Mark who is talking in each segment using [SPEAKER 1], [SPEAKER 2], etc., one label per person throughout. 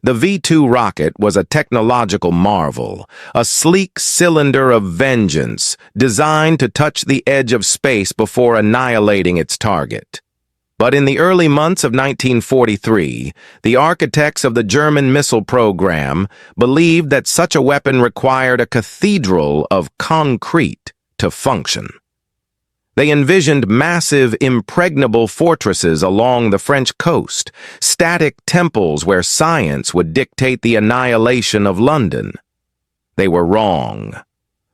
[SPEAKER 1] The V-2 rocket was a technological marvel, a sleek cylinder of vengeance designed to touch the edge of space before annihilating its target. But in the early months of 1943, the architects of the German missile program believed that such a weapon required a cathedral of concrete to function. They envisioned massive, impregnable fortresses along the French coast, static temples where science would dictate the annihilation of London. They were wrong.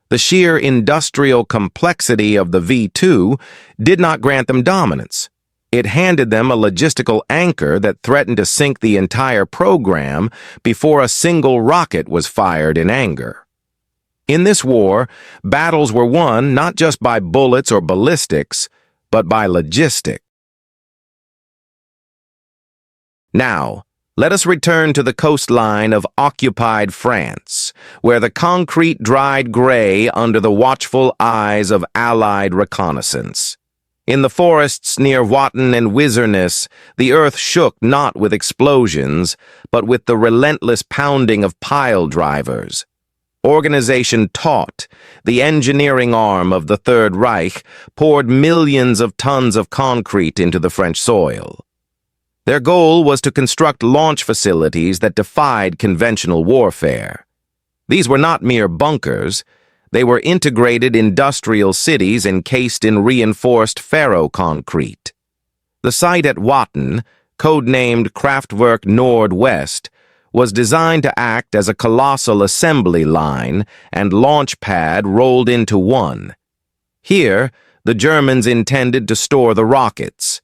[SPEAKER 1] The sheer industrial complexity of the V-2 did not grant them dominance. It handed them a logistical anchor that threatened to sink the entire program before a single rocket was fired in anger. In this war, battles were won not just by bullets or ballistics, but by logistics. Now, let us return to the coastline of occupied France, where the concrete dried gray under the watchful eyes of Allied reconnaissance. In the forests near Watten and Wisserness, the earth shook not with explosions, but with the relentless pounding of pile drivers. Organization Taut, the engineering arm of the Third Reich, poured millions of tons of concrete into the French soil. Their goal was to construct launch facilities that defied conventional warfare. These were not mere bunkers. They were integrated industrial cities encased in reinforced ferro-concrete. The site at Watten, codenamed Kraftwerk Nord-West, was designed to act as a colossal assembly line and launch pad rolled into one. Here, the Germans intended to store the rockets,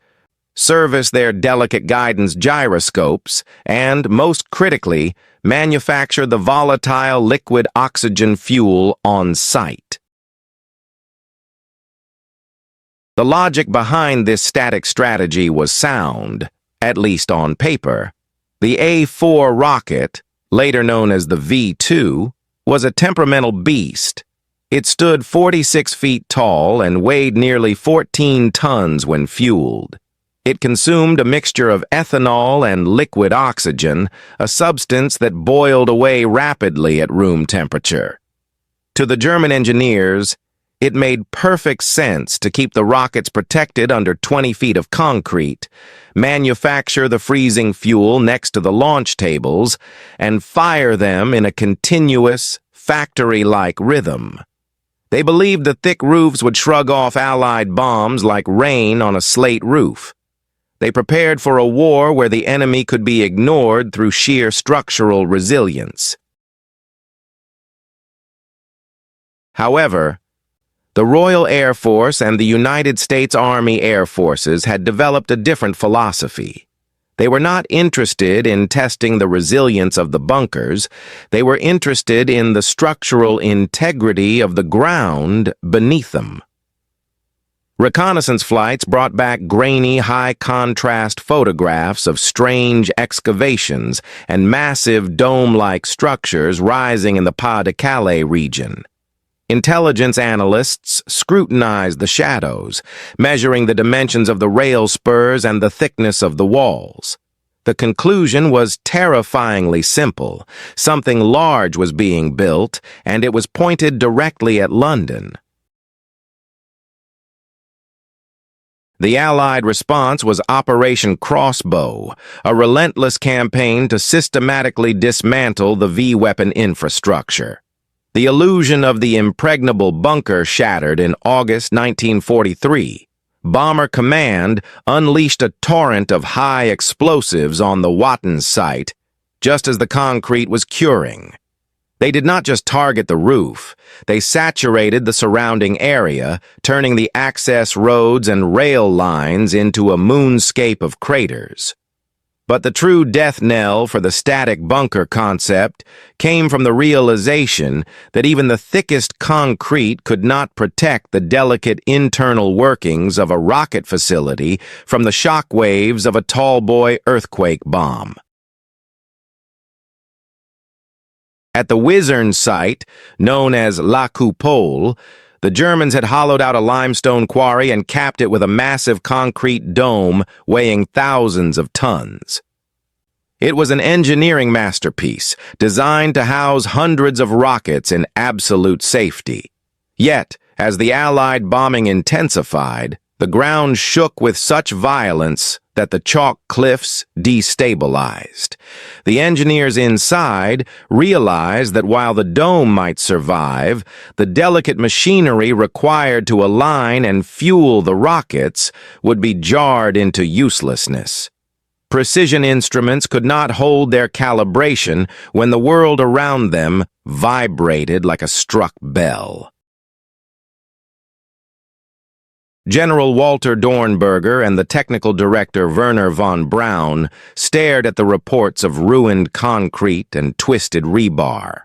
[SPEAKER 1] service their delicate guidance gyroscopes, and, most critically, manufacture the volatile liquid oxygen fuel on site. The logic behind this static strategy was sound, at least on paper. The A-4 rocket, later known as the V-2, was a temperamental beast. It stood 46 feet tall and weighed nearly 14 tons when fueled. It consumed a mixture of ethanol and liquid oxygen, a substance that boiled away rapidly at room temperature. To the German engineers, it made perfect sense to keep the rockets protected under 20 feet of concrete, manufacture the freezing fuel next to the launch tables, and fire them in a continuous, factory-like rhythm. They believed the thick roofs would shrug off Allied bombs like rain on a slate roof. They prepared for a war where the enemy could be ignored through sheer structural resilience. However, the Royal Air Force and the United States Army Air Forces had developed a different philosophy. They were not interested in testing the resilience of the bunkers. They were interested in the structural integrity of the ground beneath them. Reconnaissance flights brought back grainy, high-contrast photographs of strange excavations and massive dome-like structures rising in the Pas-de-Calais region. Intelligence analysts scrutinized the shadows, measuring the dimensions of the rail spurs and the thickness of the walls. The conclusion was terrifyingly simple. Something large was being built, and it was pointed directly at London. The Allied response was Operation Crossbow, a relentless campaign to systematically dismantle the V-weapon infrastructure. The illusion of the impregnable bunker shattered in August 1943. Bomber Command unleashed a torrent of high explosives on the Watten site, just as the concrete was curing. They did not just target the roof, they saturated the surrounding area, turning the access roads and rail lines into a moonscape of craters. But the true death knell for the static bunker concept came from the realization that even the thickest concrete could not protect the delicate internal workings of a rocket facility from the shock waves of a tall-boy earthquake bomb. At the Wissern site, known as La Coupole, the Germans had hollowed out a limestone quarry and capped it with a massive concrete dome weighing thousands of tons. It was an engineering masterpiece designed to house hundreds of rockets in absolute safety. Yet, as the Allied bombing intensified, the ground shook with such violence that the chalk cliffs destabilized. The engineers inside realized that while the dome might survive, the delicate machinery required to align and fuel the rockets would be jarred into uselessness. Precision instruments could not hold their calibration when the world around them vibrated like a struck bell. General Walter Dornberger and the technical director Wernher von Braun stared at the reports of ruined concrete and twisted rebar.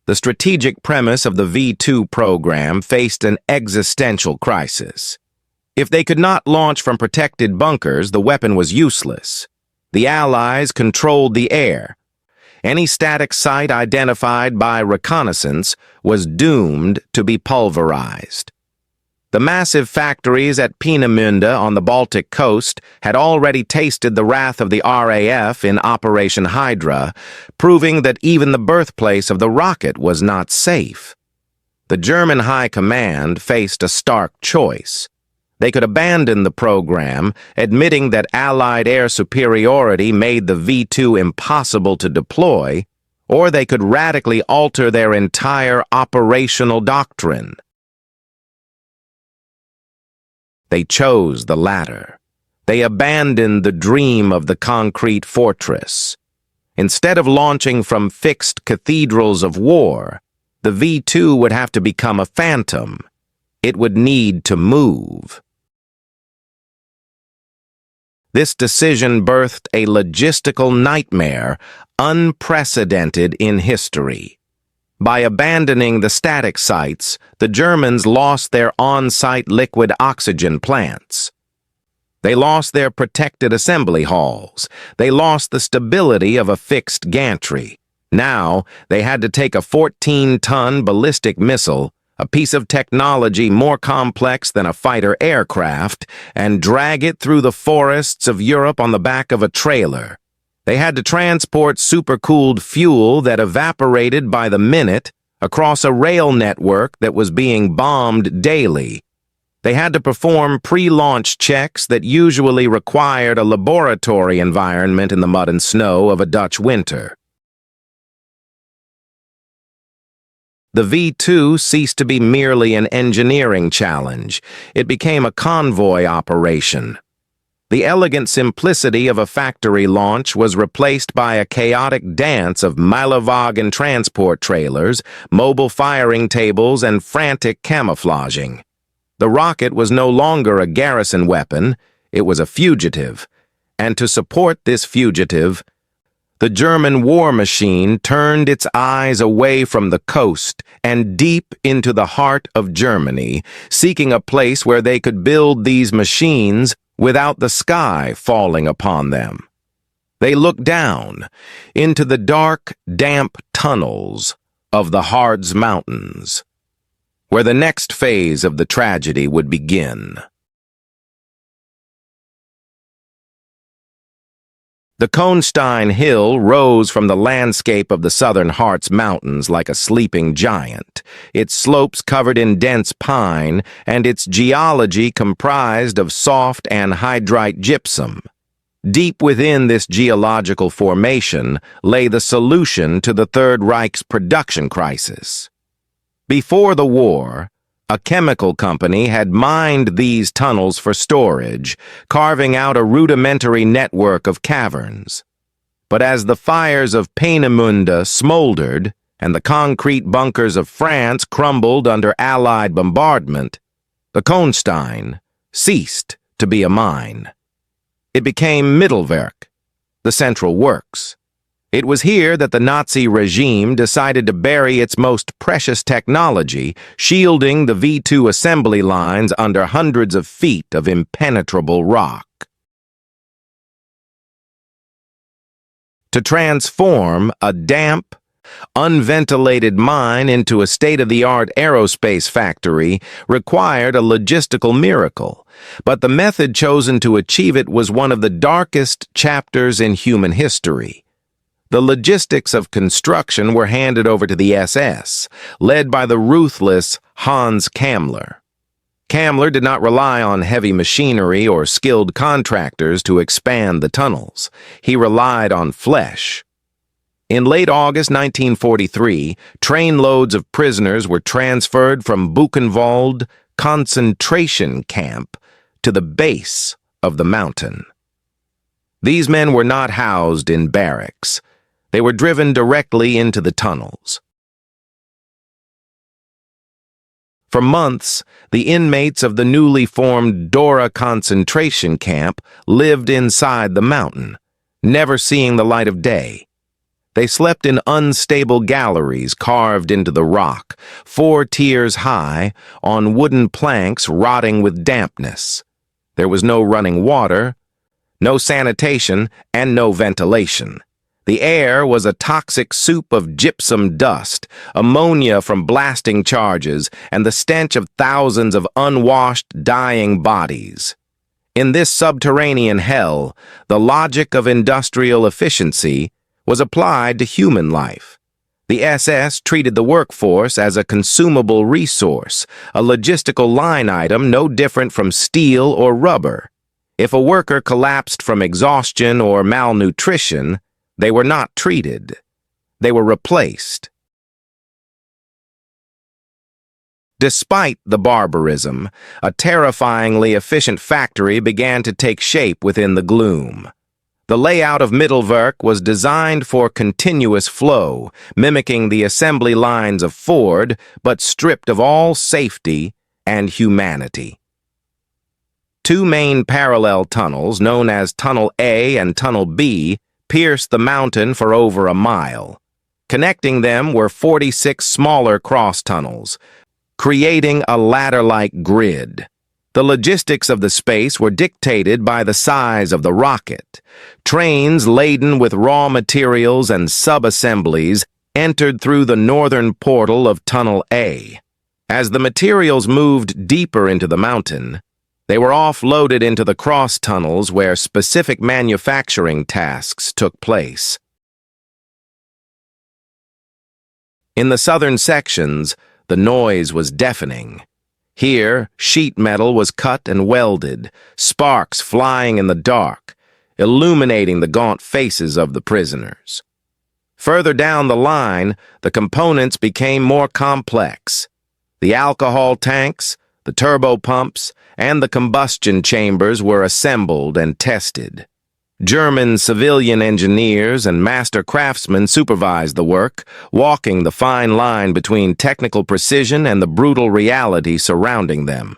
[SPEAKER 1] The strategic premise of the V2 program faced an existential crisis. If they could not launch from protected bunkers, the weapon was useless. The Allies controlled the air. Any static site identified by reconnaissance was doomed to be pulverized. The massive factories at Peenemünde on the Baltic coast had already tasted the wrath of the RAF in Operation Hydra, proving that even the birthplace of the rocket was not safe. The German High Command faced a stark choice. They could abandon the program, admitting that Allied air superiority made the V2 impossible to deploy, or they could radically alter their entire operational doctrine. They chose the latter. They abandoned the dream of the concrete fortress. Instead of launching from fixed cathedrals of war, the V2 would have to become a phantom. It would need to move. This decision birthed a logistical nightmare unprecedented in history. By abandoning the static sites, the Germans lost their on-site liquid oxygen plants. They lost their protected assembly halls. They lost the stability of a fixed gantry. Now, they had to take a 14-ton ballistic missile, a piece of technology more complex than a fighter aircraft, and drag it through the forests of Europe on the back of a trailer. They had to transport supercooled fuel that evaporated by the minute across a rail network that was being bombed daily. They had to perform pre-launch checks that usually required a laboratory environment in the mud and snow of a Dutch winter. The V2 ceased to be merely an engineering challenge. It became a convoy operation. The elegant simplicity of a factory launch was replaced by a chaotic dance of Mailewagen transport trailers, mobile firing tables, and frantic camouflaging. The rocket was no longer a garrison weapon, it was a fugitive. And to support this fugitive, the German war machine turned its eyes away from the coast and deep into the heart of Germany, seeking a place where they could build these machines without the sky falling upon them. They looked down into the dark, damp tunnels of the Harz Mountains, where the next phase of the tragedy would begin. The Kohnstein Hill rose from the landscape of the southern Harz Mountains like a sleeping giant, its slopes covered in dense pine and its geology comprised of soft anhydrite gypsum. Deep within this geological formation lay the solution to the Third Reich's production crisis. Before the war, a chemical company had mined these tunnels for storage, carving out a rudimentary network of caverns. But as the fires of Peenemünde smoldered and the concrete bunkers of France crumbled under Allied bombardment, the Kohnstein ceased to be a mine. It became Mittelwerk, the central works. It was here that the Nazi regime decided to bury its most precious technology, shielding the V2 assembly lines under hundreds of feet of impenetrable rock. To transform a damp, unventilated mine into a state-of-the-art aerospace factory required a logistical miracle, but the method chosen to achieve it was one of the darkest chapters in human history. The logistics of construction were handed over to the SS, led by the ruthless Hans Kammler. Kammler did not rely on heavy machinery or skilled contractors to expand the tunnels. He relied on flesh. In late August 1943, trainloads of prisoners were transferred from Buchenwald concentration camp to the base of the mountain. These men were not housed in barracks. They were driven directly into the tunnels. For months, the inmates of the newly formed Dora concentration camp lived inside the mountain, never seeing the light of day. They slept in unstable galleries carved into the rock, 4 tiers high, on wooden planks rotting with dampness. There was no running water, no sanitation, and no ventilation. The air was a toxic soup of gypsum dust, ammonia from blasting charges, and the stench of thousands of unwashed, dying bodies. In this subterranean hell, the logic of industrial efficiency was applied to human life. The SS treated the workforce as a consumable resource, a logistical line item no different from steel or rubber. If a worker collapsed from exhaustion or malnutrition, they were not treated. They were replaced. Despite the barbarism, a terrifyingly efficient factory began to take shape within the gloom. The layout of Mittelwerk was designed for continuous flow, mimicking the assembly lines of Ford, but stripped of all safety and humanity. 2 main parallel tunnels, known as Tunnel A and Tunnel B, pierced the mountain for over a mile. Connecting them were 46 smaller cross-tunnels, creating a ladder-like grid. The logistics of the space were dictated by the size of the rocket. Trains laden with raw materials and sub-assemblies entered through the northern portal of Tunnel A. As the materials moved deeper into the mountain, they were offloaded into the cross-tunnels where specific manufacturing tasks took place. In the southern sections, the noise was deafening. Here, sheet metal was cut and welded, sparks flying in the dark, illuminating the gaunt faces of the prisoners. Further down the line, the components became more complex. The alcohol tanks, the turbo pumps, and the combustion chambers were assembled and tested. German civilian engineers and master craftsmen supervised the work, walking the fine line between technical precision and the brutal reality surrounding them.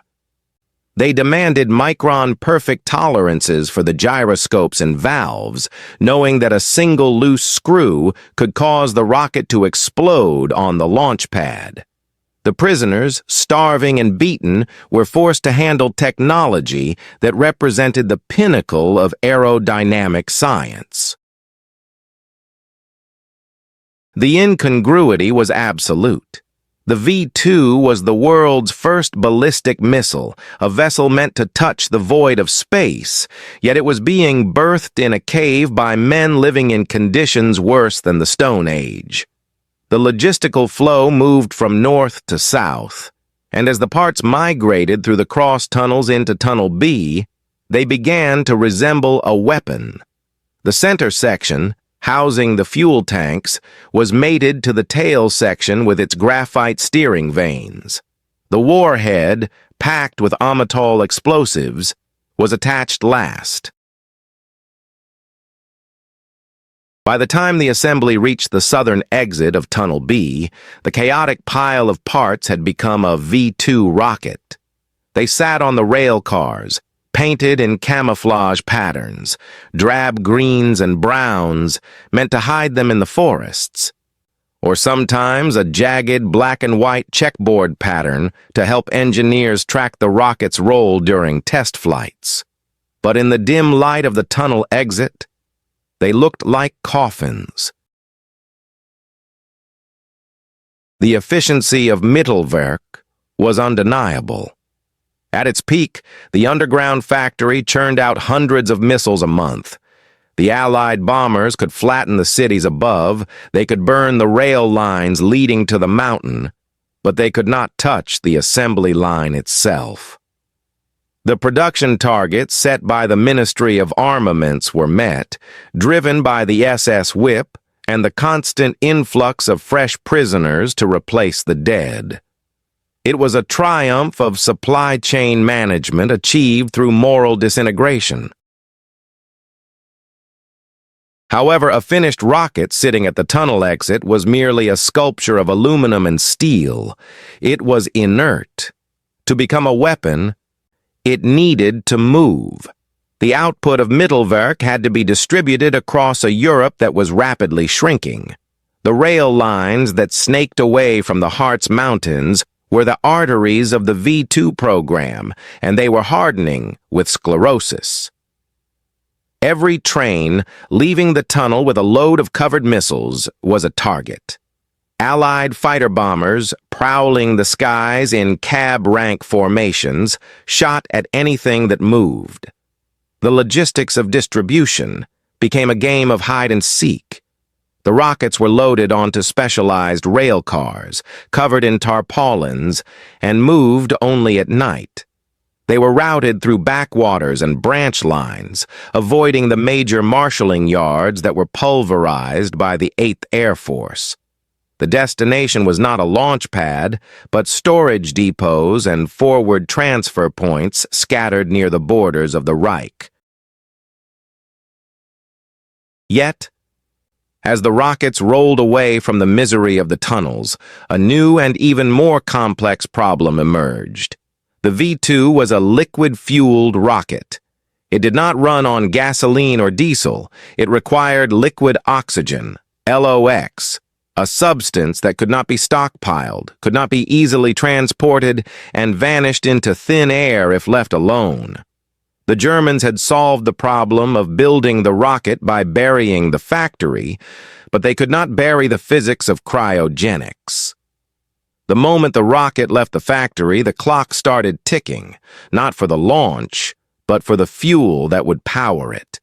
[SPEAKER 1] They demanded micron-perfect tolerances for the gyroscopes and valves, knowing that a single loose screw could cause the rocket to explode on the launch pad. The prisoners, starving and beaten, were forced to handle technology that represented the pinnacle of aerodynamic science. The incongruity was absolute. The V-2 was the world's first ballistic missile, a vessel meant to touch the void of space, yet it was being birthed in a cave by men living in conditions worse than the Stone Age. The logistical flow moved from north to south, and as the parts migrated through the cross tunnels into Tunnel B, they began to resemble a weapon. The center section, housing the fuel tanks, was mated to the tail section with its graphite steering vanes. The warhead, packed with amatol explosives, was attached last. By the time the assembly reached the southern exit of Tunnel B, the chaotic pile of parts had become a V-2 rocket. They sat on the rail cars, painted in camouflage patterns, drab greens and browns meant to hide them in the forests, or sometimes a jagged black and white checkboard pattern to help engineers track the rocket's roll during test flights. But in the dim light of the tunnel exit, they looked like coffins. The efficiency of Mittelwerk was undeniable. At its peak, the underground factory churned out hundreds of missiles a month. The Allied bombers could flatten the cities above, they could burn the rail lines leading to the mountain, but they could not touch the assembly line itself. The production targets set by the Ministry of Armaments were met, driven by the SS whip and the constant influx of fresh prisoners to replace the dead. It was a triumph of supply chain management achieved through moral disintegration. However, a finished rocket sitting at the tunnel exit was merely a sculpture of aluminum and steel. It was inert. To become a weapon, it needed to move. The output of Mittelwerk had to be distributed across a Europe that was rapidly shrinking. The rail lines that snaked away from the Harz Mountains were the arteries of the V2 program, and they were hardening with sclerosis. Every train leaving the tunnel with a load of covered missiles was a target. Allied fighter bombers, prowling the skies in cab-rank formations, shot at anything that moved. The logistics of distribution became a game of hide-and-seek. The rockets were loaded onto specialized rail cars, covered in tarpaulins, and moved only at night. They were routed through backwaters and branch lines, avoiding the major marshalling yards that were pulverized by the 8th Air Force. The destination was not a launch pad, but storage depots and forward transfer points scattered near the borders of the Reich. Yet, as the rockets rolled away from the misery of the tunnels, a new and even more complex problem emerged. The V2 was a liquid-fueled rocket. It did not run on gasoline or diesel. It required liquid oxygen, LOX, a substance that could not be stockpiled, could not be easily transported, and vanished into thin air if left alone. The Germans had solved the problem of building the rocket by burying the factory, but they could not bury the physics of cryogenics. The moment the rocket left the factory, the clock started ticking, not for the launch, but for the fuel that would power it.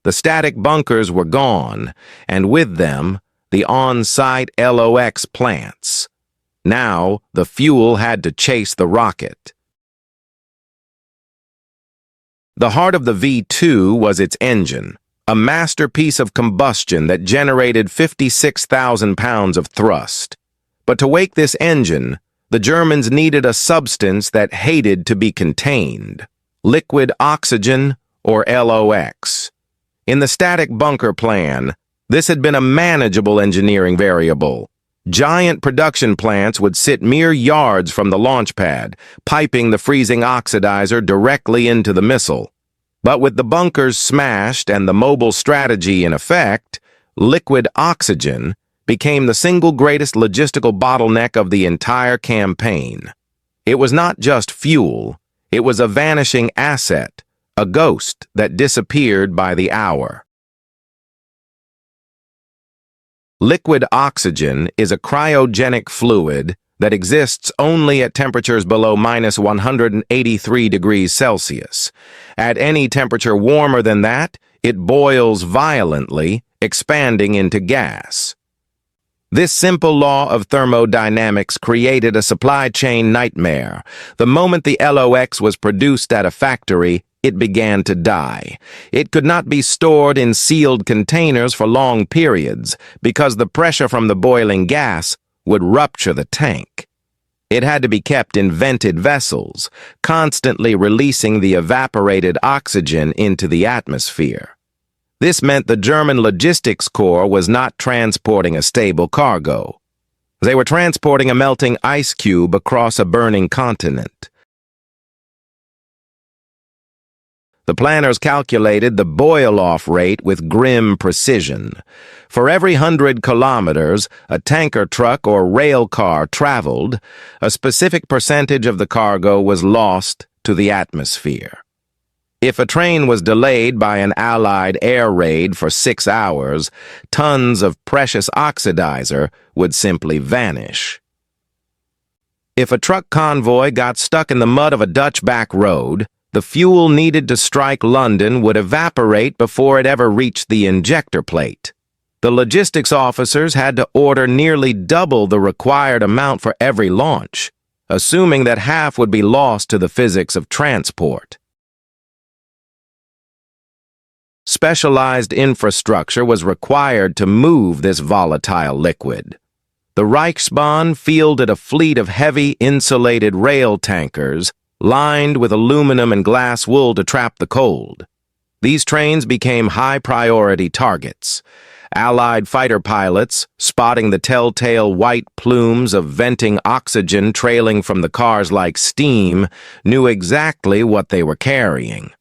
[SPEAKER 1] The static bunkers were gone, and with them, the on-site LOX plants. Now, the fuel had to chase the rocket. The heart of the V2 was its engine, a masterpiece of combustion that generated 56,000 pounds of thrust. But to wake this engine, the Germans needed a substance that hated to be contained: liquid oxygen, or LOX. In the static bunker plan, this had been a manageable engineering variable. Giant production plants would sit mere yards from the launch pad, piping the freezing oxidizer directly into the missile. But with the bunkers smashed and the mobile strategy in effect, liquid oxygen became the single greatest logistical bottleneck of the entire campaign. It was not just fuel, it was a vanishing asset, a ghost that disappeared by the hour. Liquid oxygen is a cryogenic fluid that exists only at temperatures below minus 183 degrees Celsius. At any temperature warmer than that, it boils violently, expanding into gas. This simple law of thermodynamics created a supply chain nightmare. The moment the LOX was produced at a factory, it began to die. It could not be stored in sealed containers for long periods because the pressure from the boiling gas would rupture the tank. It had to be kept in vented vessels, constantly releasing the evaporated oxygen into the atmosphere. This meant the German Logistics Corps was not transporting a stable cargo. They were transporting a melting ice cube across a burning continent. The planners calculated the boil-off rate with grim precision. For every 100 kilometers a tanker truck or rail car traveled, a specific percentage of the cargo was lost to the atmosphere. If a train was delayed by an Allied air raid for 6 hours, tons of precious oxidizer would simply vanish. If a truck convoy got stuck in the mud of a Dutch back road, the fuel needed to strike London would evaporate before it ever reached the injector plate. The logistics officers had to order nearly double the required amount for every launch, assuming that half would be lost to the physics of transport. Specialized infrastructure was required to move this volatile liquid. The Reichsbahn fielded a fleet of heavy insulated rail tankers lined with aluminum and glass wool to trap the cold. These trains became high-priority targets. Allied fighter pilots, spotting the telltale white plumes of venting oxygen trailing from the cars like steam, knew exactly what they were carrying.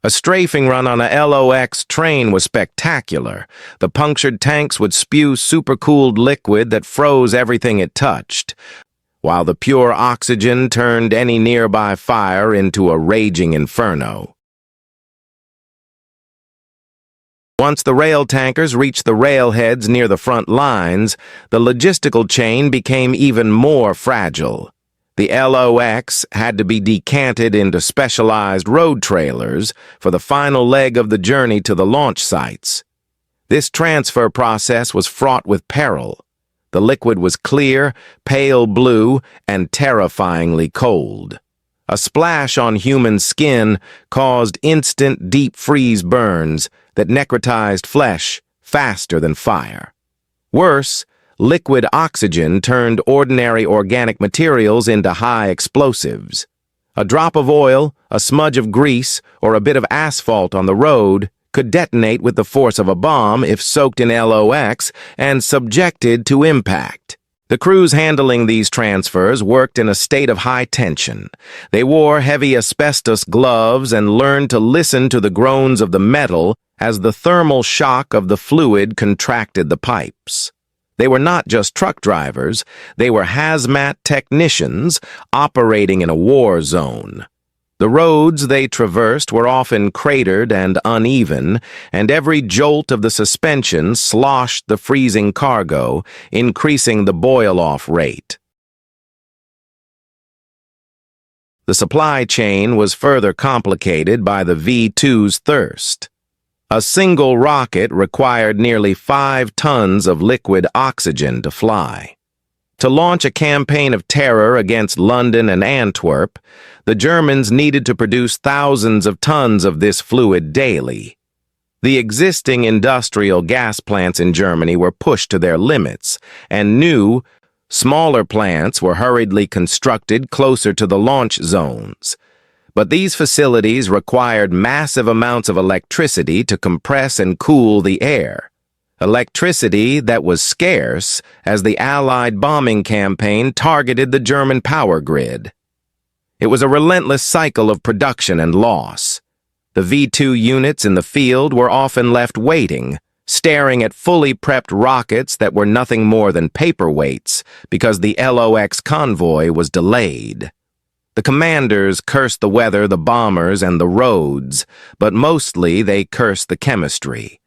[SPEAKER 1] A strafing run on a LOX train was spectacular. The punctured tanks would spew supercooled liquid that froze everything it touched, while the pure oxygen turned any nearby fire into a raging inferno. Once the rail tankers reached the railheads near the front lines, the logistical chain became even more fragile. The LOX had to be decanted into specialized road trailers for the final leg of the journey to the launch sites. This transfer process was fraught with peril. The liquid was clear, pale blue, and terrifyingly cold. A splash on human skin caused instant deep freeze burns that necrotized flesh faster than fire. Worse, liquid oxygen turned ordinary organic materials into high explosives. A drop of oil, a smudge of grease, or a bit of asphalt on the road could detonate with the force of a bomb if soaked in LOX and subjected to impact. The crews handling these transfers worked in a state of high tension. They wore heavy asbestos gloves and learned to listen to the groans of the metal as the thermal shock of the fluid contracted the pipes. They were not just truck drivers, they were hazmat technicians operating in a war zone. The roads they traversed were often cratered and uneven, and every jolt of the suspension sloshed the freezing cargo, increasing the boil-off rate. The supply chain was further complicated by the V-2's thirst. A single rocket required nearly 5 tons of liquid oxygen to fly. To launch a campaign of terror against London and Antwerp, the Germans needed to produce thousands of tons of this fluid daily. The existing industrial gas plants in Germany were pushed to their limits, and new, smaller plants were hurriedly constructed closer to the launch zones. But these facilities required massive amounts of electricity to compress and cool the air. Electricity that was scarce as the Allied bombing campaign targeted the German power grid. It was a relentless cycle of production and loss. The V-2 units in the field were often left waiting, staring at fully prepped rockets that were nothing more than paperweights because the LOX convoy was delayed. The commanders cursed the weather, the bombers, and the roads, but mostly they cursed the chemistry.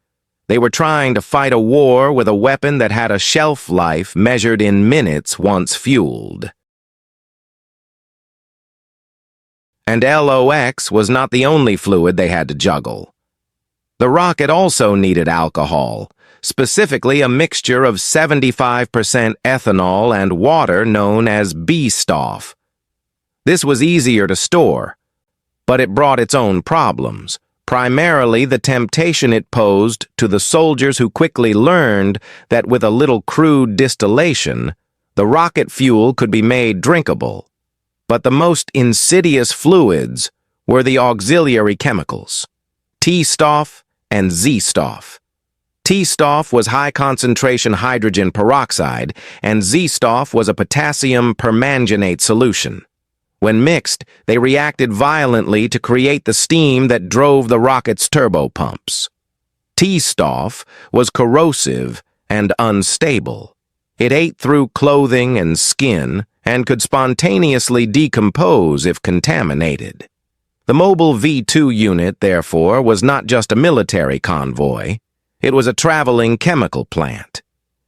[SPEAKER 1] They were trying to fight a war with a weapon that had a shelf life measured in minutes once fueled. And LOX was not the only fluid they had to juggle. The rocket also needed alcohol, specifically a mixture of 75% ethanol and water known as B-stuff. This was easier to store, but it brought its own problems. Primarily the temptation it posed to the soldiers who quickly learned that with a little crude distillation, the rocket fuel could be made drinkable. But the most insidious fluids were the auxiliary chemicals, T-stuff and Z-stuff. T-stuff was high-concentration hydrogen peroxide, and Z-stuff was a potassium permanganate solution. When mixed, they reacted violently to create the steam that drove the rocket's turbopumps. T-stuff was corrosive and unstable. It ate through clothing and skin and could spontaneously decompose if contaminated. The mobile V-2 unit, therefore, was not just a military convoy. It was a traveling chemical plant.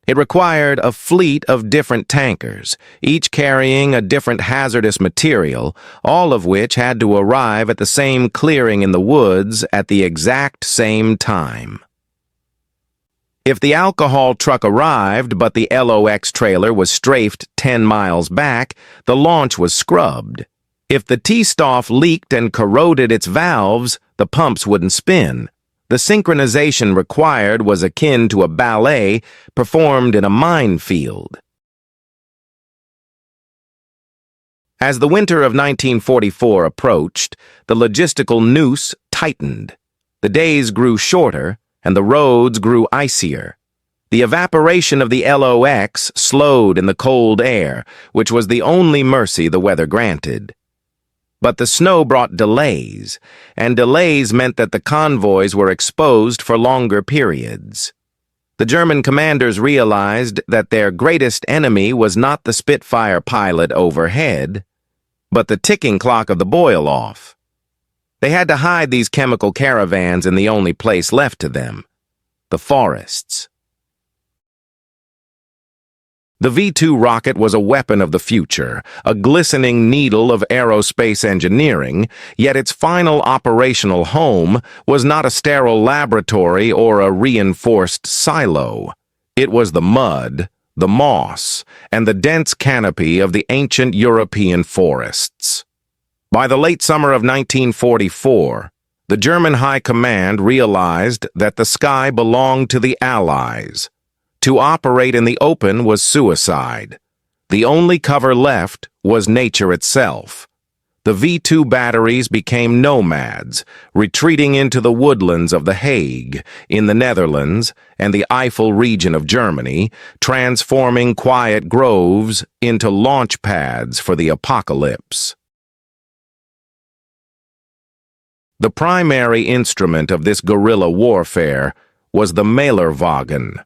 [SPEAKER 1] It required a fleet of different tankers, each carrying a different hazardous material, all of which had to arrive at the same clearing in the woods at the exact same time. If the alcohol truck arrived but the LOX trailer was strafed 10 miles back, the launch was scrubbed. If the T-Stoff leaked and corroded its valves, the pumps wouldn't spin. The synchronization required was akin to a ballet performed in a minefield. As the winter of 1944 approached, the logistical noose tightened. The days grew shorter, and the roads grew icier. The evaporation of the LOX slowed in the cold air, which was the only mercy the weather granted. But the snow brought delays, and delays meant that the convoys were exposed for longer periods. The German commanders realized that their greatest enemy was not the Spitfire pilot overhead, but the ticking clock of the boil-off. They had to hide these chemical caravans in the only place left to them, the forests. The V-2 rocket was a weapon of the future, a glistening needle of aerospace engineering, yet its final operational home was not a sterile laboratory or a reinforced silo. It was the mud, the moss, and the dense canopy of the ancient European forests. By the late summer of 1944, the German High Command realized that the sky belonged to the Allies. To operate in the open was suicide. The only cover left was nature itself. The V-2 batteries became nomads, retreating into the woodlands of The Hague, in the Netherlands, and the Eifel region of Germany, transforming quiet groves into launch pads for the apocalypse. The primary instrument of this guerrilla warfare was the Mählerwagen.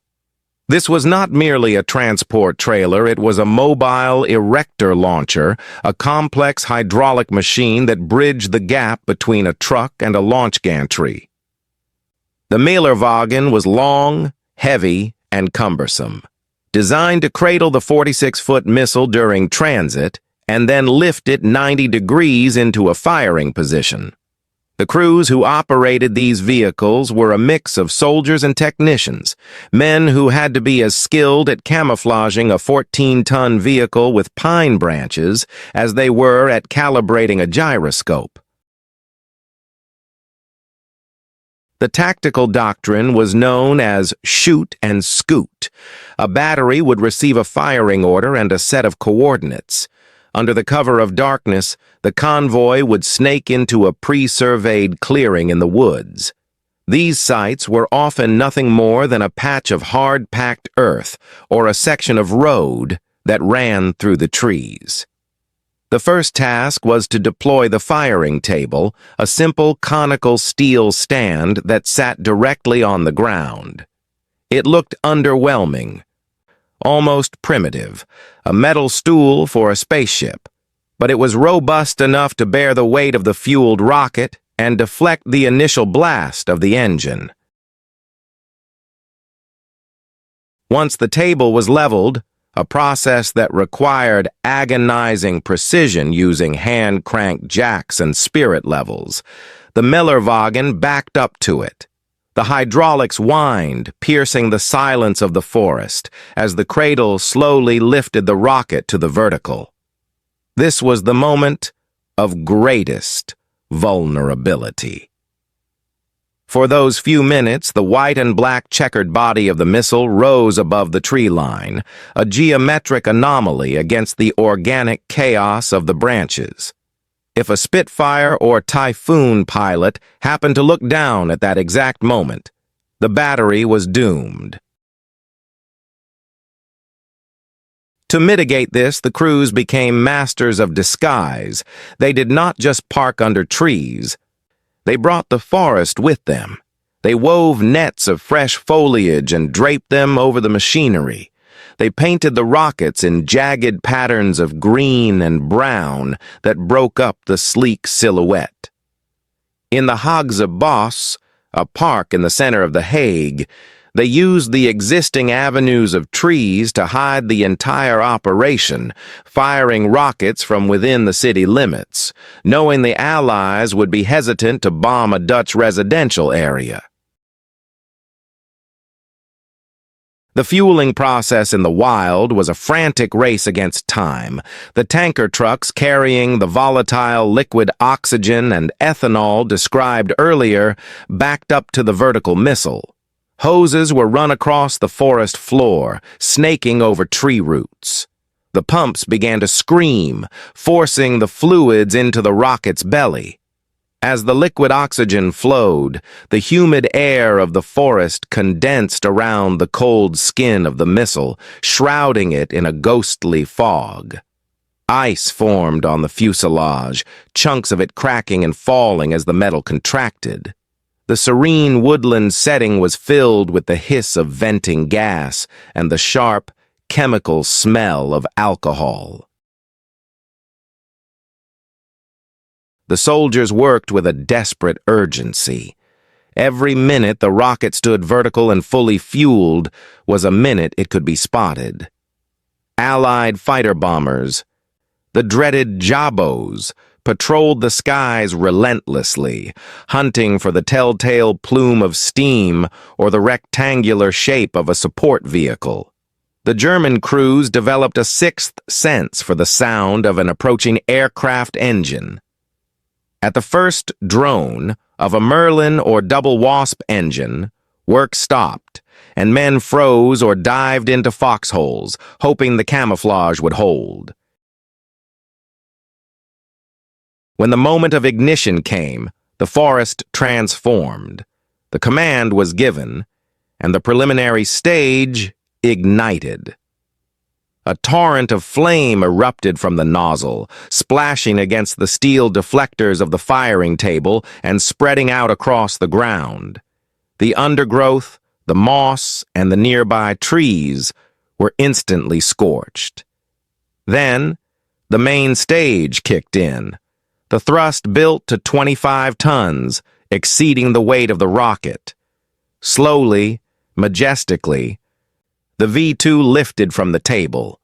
[SPEAKER 1] This was not merely a transport trailer, it was a mobile erector launcher, a complex hydraulic machine that bridged the gap between a truck and a launch gantry. The Mählerwagen was long, heavy, and cumbersome, designed to cradle the 46-foot missile during transit and then lift it 90 degrees into a firing position. The crews who operated these vehicles were a mix of soldiers and technicians, men who had to be as skilled at camouflaging a 14-ton vehicle with pine branches as they were at calibrating a gyroscope. The tactical doctrine was known as shoot and scoot. A battery would receive a firing order and a set of coordinates. Under the cover of darkness, the convoy would snake into a pre-surveyed clearing in the woods. These sites were often nothing more than a patch of hard-packed earth or a section of road that ran through the trees. The first task was to deploy the firing table, a simple conical steel stand that sat directly on the ground. It looked underwhelming, almost primitive, a metal stool for a spaceship, but it was robust enough to bear the weight of the fueled rocket and deflect the initial blast of the engine. Once the table was leveled, a process that required agonizing precision using hand-cranked jacks and spirit levels, the Mählerwagen backed up to it. The hydraulics whined, piercing the silence of the forest, as the cradle slowly lifted the rocket to the vertical. This was the moment of greatest vulnerability. For those few minutes, the white and black checkered body of the missile rose above the tree line, a geometric anomaly against the organic chaos of the branches. If a Spitfire or Typhoon pilot happened to look down at that exact moment, the battery was doomed. To mitigate this, the crews became masters of disguise. They did not just park under trees. They brought the forest with them. They wove nets of fresh foliage and draped them over the machinery. They painted the rockets in jagged patterns of green and brown that broke up the sleek silhouette. In the Haagse Bos, a park in the center of The Hague, They used the existing avenues of trees to hide the entire operation, firing rockets from within the city limits, knowing the Allies would be hesitant to bomb a Dutch residential area. The fueling process in the wild was a frantic race against time, the tanker trucks carrying the volatile liquid oxygen and ethanol described earlier backed up to the vertical missile. Hoses were run across the forest floor, snaking over tree roots. The pumps began to scream, forcing the fluids into the rocket's belly. As the liquid oxygen flowed, the humid air of the forest condensed around the cold skin of the missile, shrouding it in a ghostly fog. Ice formed on the fuselage, chunks of it cracking and falling as the metal contracted. The serene woodland setting was filled with the hiss of venting gas and the sharp, chemical smell of alcohol. The soldiers worked with a desperate urgency. Every minute the rocket stood vertical and fully fueled was a minute it could be spotted. Allied fighter bombers, the dreaded Jabos, patrolled the skies relentlessly, hunting for the telltale plume of steam or the rectangular shape of a support vehicle. The German crews developed a sixth sense for the sound of an approaching aircraft engine. At the first drone of a Merlin or double Wasp engine, work stopped, and men froze or dived into foxholes, hoping the camouflage would hold. When the moment of ignition came, the forest transformed. The command was given, and the preliminary stage ignited. A torrent of flame erupted from the nozzle, splashing against the steel deflectors of the firing table and spreading out across the ground. The undergrowth, the moss, and the nearby trees were instantly scorched. Then, the main stage kicked in, the thrust built to 25 tons, exceeding the weight of the rocket. Slowly, majestically, the V-2 lifted from the table.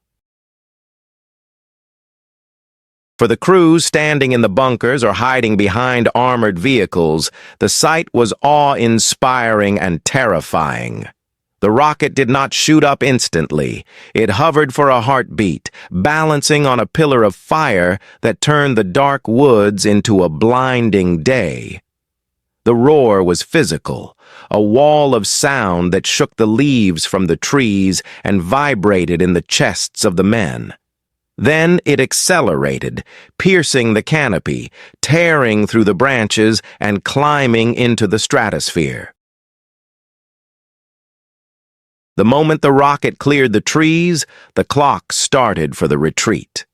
[SPEAKER 1] For the crews standing in the bunkers or hiding behind armored vehicles, the sight was awe-inspiring and terrifying. The rocket did not shoot up instantly. It hovered for a heartbeat, balancing on a pillar of fire that turned the dark woods into a blinding day. The roar was physical, a wall of sound that shook the leaves from the trees and vibrated in the chests of the men. Then it accelerated, piercing the canopy, tearing through the branches and climbing into the stratosphere. The moment the rocket cleared the trees, the clock started for the retreat.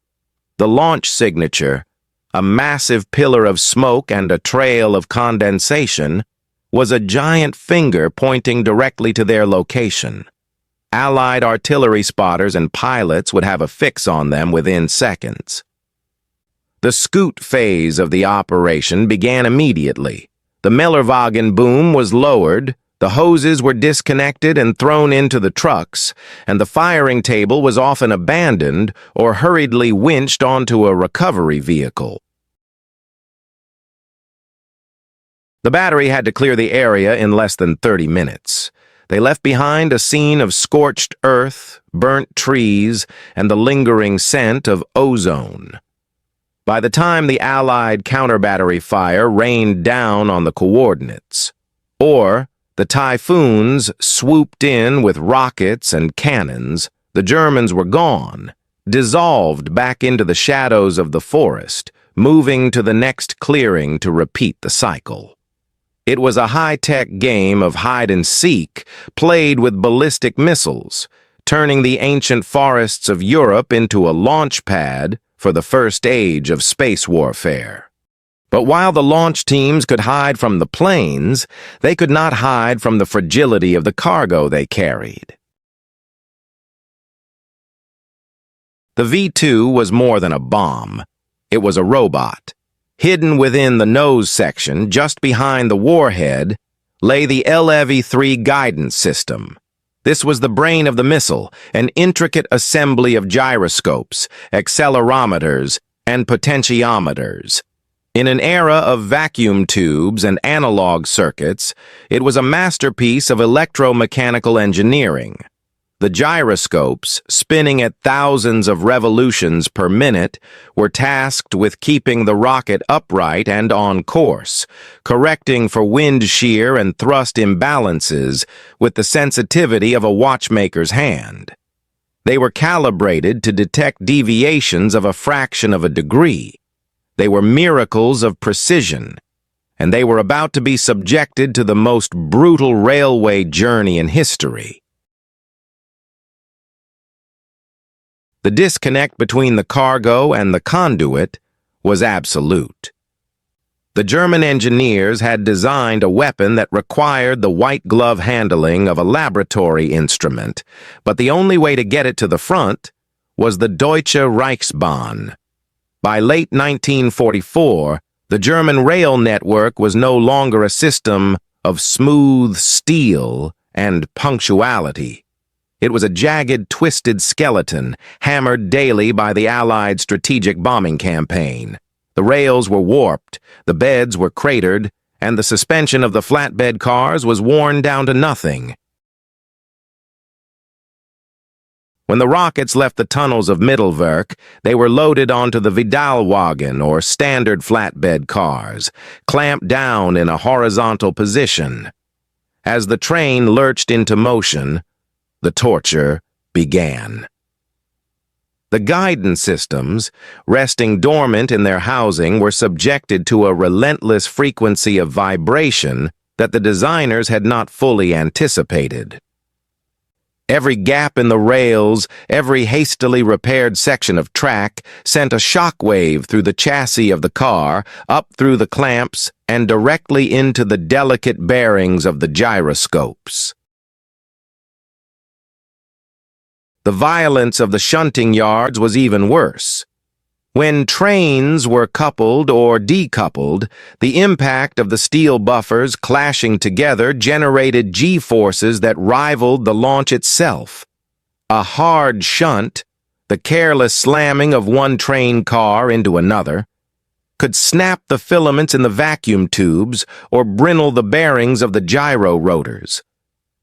[SPEAKER 1] The launch signature, a massive pillar of smoke and a trail of condensation, was a giant finger pointing directly to their location. Allied artillery spotters and pilots would have a fix on them within seconds. The scoot phase of the operation began immediately. The Millerwagen boom was lowered, the hoses were disconnected and thrown into the trucks, and the firing table was often abandoned or hurriedly winched onto a recovery vehicle. The battery had to clear the area in less than 30 minutes. They left behind a scene of scorched earth, burnt trees, and the lingering scent of ozone. By the time the Allied counter-battery fire rained down on the coordinates, or the Typhoons swooped in with rockets and cannons, the Germans were gone, dissolved back into the shadows of the forest, moving to the next clearing to repeat the cycle. It was a high-tech game of hide-and-seek played with ballistic missiles, turning the ancient forests of Europe into a launch pad for the first age of space warfare. But while the launch teams could hide from the planes, they could not hide from the fragility of the cargo they carried. The V-2 was more than a bomb. It was a robot. Hidden within the nose section, just behind the warhead, lay the WWII guidance system. This was the brain of the missile, an intricate assembly of gyroscopes, accelerometers, and potentiometers. In an era of vacuum tubes and analog circuits, it was a masterpiece of electromechanical engineering. The gyroscopes, spinning at thousands of revolutions per minute, were tasked with keeping the rocket upright and on course, correcting for wind shear and thrust imbalances with the sensitivity of a watchmaker's hand. They were calibrated to detect deviations of a fraction of a degree. They were miracles of precision, and they were about to be subjected to the most brutal railway journey in history. The disconnect between the cargo and the conduit was absolute. The German engineers had designed a weapon that required the white glove handling of a laboratory instrument, but the only way to get it to the front was the Deutsche Reichsbahn. By late 1944, the German rail network was no longer a system of smooth steel and punctuality. It was a jagged, twisted skeleton, hammered daily by the Allied strategic bombing campaign. The rails were warped, the beds were cratered, and the suspension of the flatbed cars was worn down to nothing. When the rockets left the tunnels of Mittelwerk, they were loaded onto the Vidalwagen, or standard flatbed cars, clamped down in a horizontal position. As the train lurched into motion, the torture began. The guidance systems, resting dormant in their housing, were subjected to a relentless frequency of vibration that the designers had not fully anticipated. Every gap in the rails, every hastily repaired section of track sent a shock wave through the chassis of the car, up through the clamps, and directly into the delicate bearings of the gyroscopes. The violence of the shunting yards was even worse. When trains were coupled or decoupled, the impact of the steel buffers clashing together generated G-forces that rivaled the launch itself. A hard shunt, the careless slamming of one train car into another, could snap the filaments in the vacuum tubes or brittle the bearings of the gyro rotors.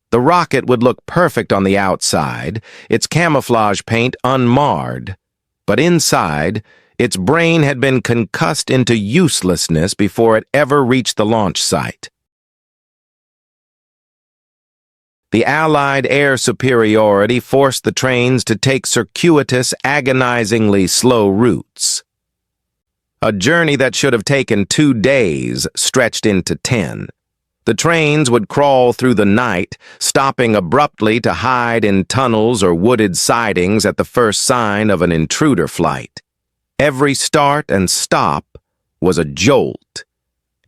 [SPEAKER 1] The rocket would look perfect on the outside, its camouflage paint unmarred, but inside, its brain had been concussed into uselessness before it ever reached the launch site. The Allied air superiority forced the trains to take circuitous, agonizingly slow routes. A journey that should have taken 2 days stretched into 10. The trains would crawl through the night, stopping abruptly to hide in tunnels or wooded sidings at the first sign of an intruder flight. Every start and stop was a jolt.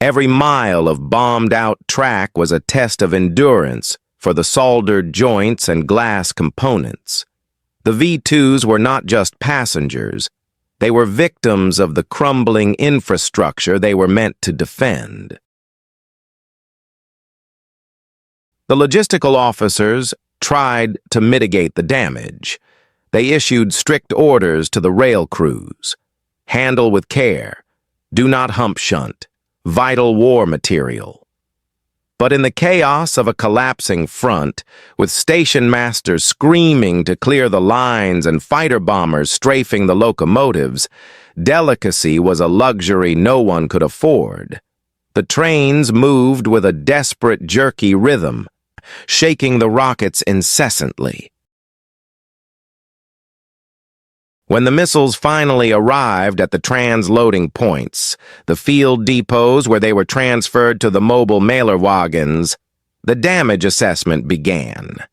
[SPEAKER 1] Every mile of bombed-out track was a test of endurance for the soldered joints and glass components. The V-2s were not just passengers. They were victims of the crumbling infrastructure they were meant to defend. The logistical officers tried to mitigate the damage. They issued strict orders to the rail crews. Handle with care. Do not hump shunt. Vital war material. But in the chaos of a collapsing front, with station masters screaming to clear the lines and fighter bombers strafing the locomotives, delicacy was a luxury no one could afford. The trains moved with a desperate, jerky rhythm, shaking the rockets incessantly. When the missiles finally arrived at the transloading points, the field depots where they were transferred to the mobile mailer wagons, the damage assessment began.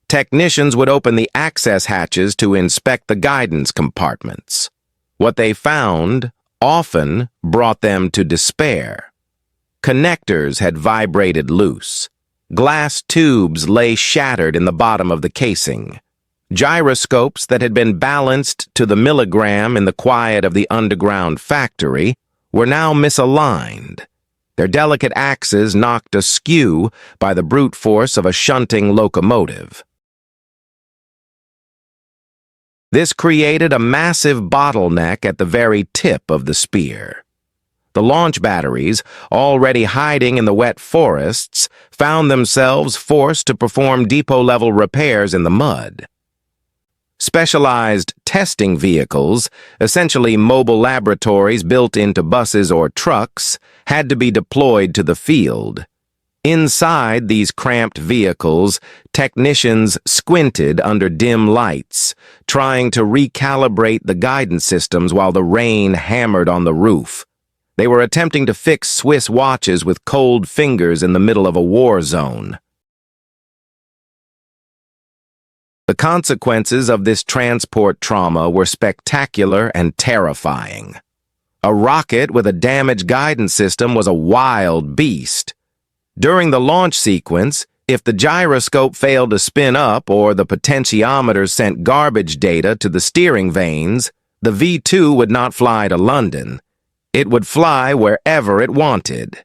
[SPEAKER 1] Technicians would open the access hatches to inspect the guidance compartments. What they found often brought them to despair. Connectors had vibrated loose. Glass tubes lay shattered in the bottom of the casing. Gyroscopes that had been balanced to the milligram in the quiet of the underground factory were now misaligned. their delicate axes knocked askew by the brute force of a shunting locomotive. This created a massive bottleneck at the very tip of the spear. The launch batteries, already hiding in the wet forests, found themselves forced to perform depot-level repairs in the mud. Specialized testing vehicles, essentially mobile laboratories built into buses or trucks, had to be deployed to the field. Inside these cramped vehicles, technicians squinted under dim lights, trying to recalibrate the guidance systems while the rain hammered on the roof. They were attempting to fix Swiss watches with cold fingers in the middle of a war zone. The consequences of this transport trauma were spectacular and terrifying. A rocket with a damaged guidance system was a wild beast. During the launch sequence, if the gyroscope failed to spin up or the potentiometer sent garbage data to the steering vanes, the V-2 would not fly to London. It would fly wherever it wanted.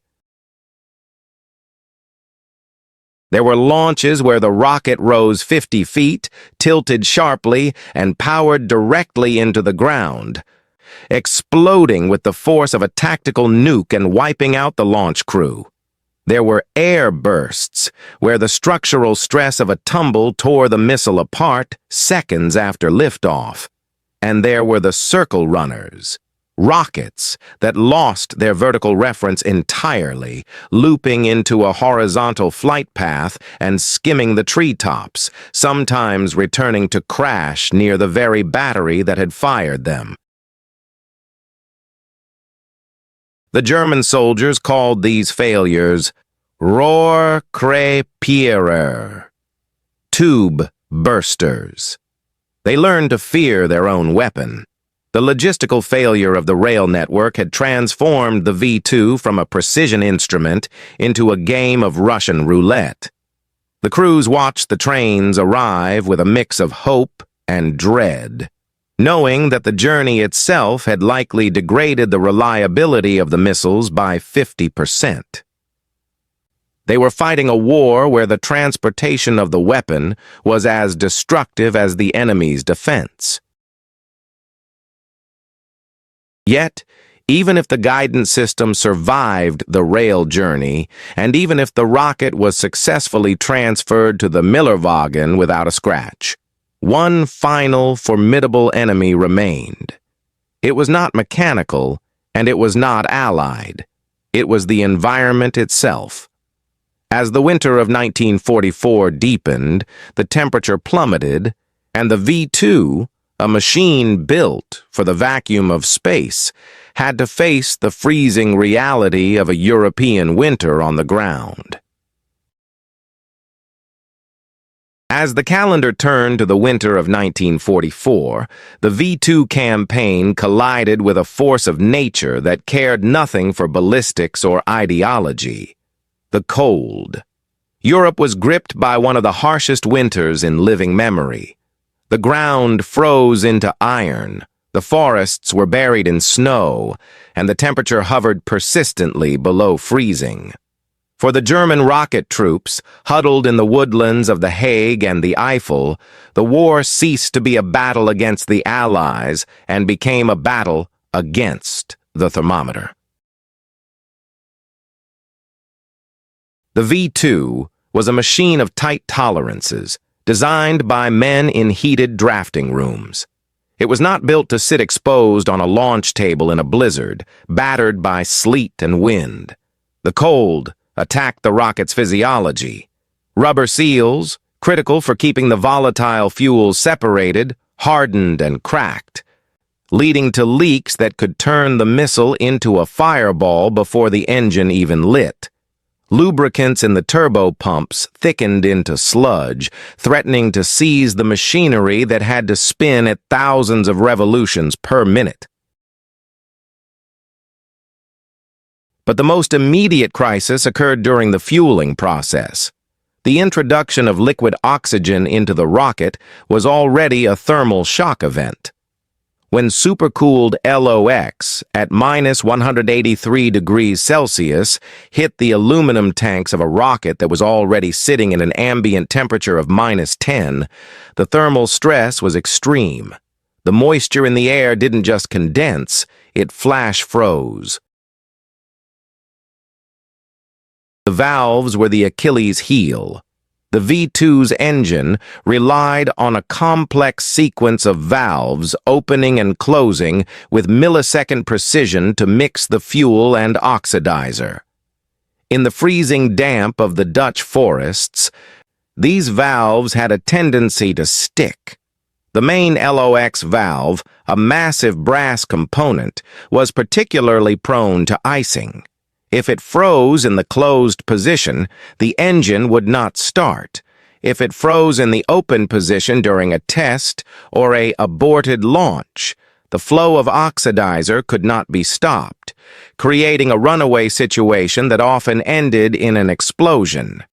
[SPEAKER 1] There were launches where the rocket rose 50 feet, tilted sharply, and powered directly into the ground, exploding with the force of a tactical nuke and wiping out the launch crew. There were air bursts, where the structural stress of a tumble tore the missile apart seconds after liftoff. And there were the circle runners, rockets that lost their vertical reference entirely, looping into a horizontal flight path and skimming the treetops, sometimes returning to crash near the very battery that had fired them. The German soldiers called these failures Rohrkrepierer, tube bursters. They learned to fear their own weapon. The logistical failure of the rail network had transformed the V-2 from a precision instrument into a game of Russian roulette. The crews watched the trains arrive with a mix of hope and dread, knowing that the journey itself had likely degraded the reliability of the missiles by 50%. They were fighting a war where the transportation of the weapon was as destructive as the enemy's defense. Yet, even if the guidance system survived the rail journey, and even if the rocket was successfully transferred to the Millerwagen without a scratch, one final formidable enemy remained. It was not mechanical, and it was not allied. It was the environment itself. As the winter of 1944 deepened, the temperature plummeted, and the V-2, a machine built for the vacuum of space, had to face the freezing reality of a European winter on the ground. As the calendar turned to the winter of 1944, the V-2 campaign collided with a force of nature that cared nothing for ballistics or ideology: the cold. Europe was gripped by one of the harshest winters in living memory. The ground froze into iron, the forests were buried in snow, and the temperature hovered persistently below freezing. For the German rocket troops, huddled in the woodlands of The Hague and the Eifel, the war ceased to be a battle against the Allies and became a battle against the thermometer. The V-2 was a machine of tight tolerances, designed by men in heated drafting rooms. It was not built to sit exposed on a launch table in a blizzard, battered by sleet and wind. The cold attacked the rocket's physiology. Rubber seals, critical for keeping the volatile fuels separated, hardened and cracked, leading to leaks that could turn the missile into a fireball before the engine even lit. Lubricants in the turbo pumps thickened into sludge, threatening to seize the machinery that had to spin at thousands of revolutions per minute. But the most immediate crisis occurred during the fueling process. The introduction of liquid oxygen into the rocket was already a thermal shock event. When supercooled LOX at minus 183 degrees Celsius hit the aluminum tanks of a rocket that was already sitting in an ambient temperature of minus 10, the thermal stress was extreme. The moisture in the air didn't just condense, it flash froze. The valves were the Achilles heel. The V2's engine relied on a complex sequence of valves opening and closing with millisecond precision to mix the fuel and oxidizer. In the freezing damp of the Dutch forests, these valves had a tendency to stick. The main LOX valve, a massive brass component, was particularly prone to icing. If it froze in the closed position, the engine would not start. If it froze in the open position during a test or an aborted launch, the flow of oxidizer could not be stopped, creating a runaway situation that often ended in an explosion.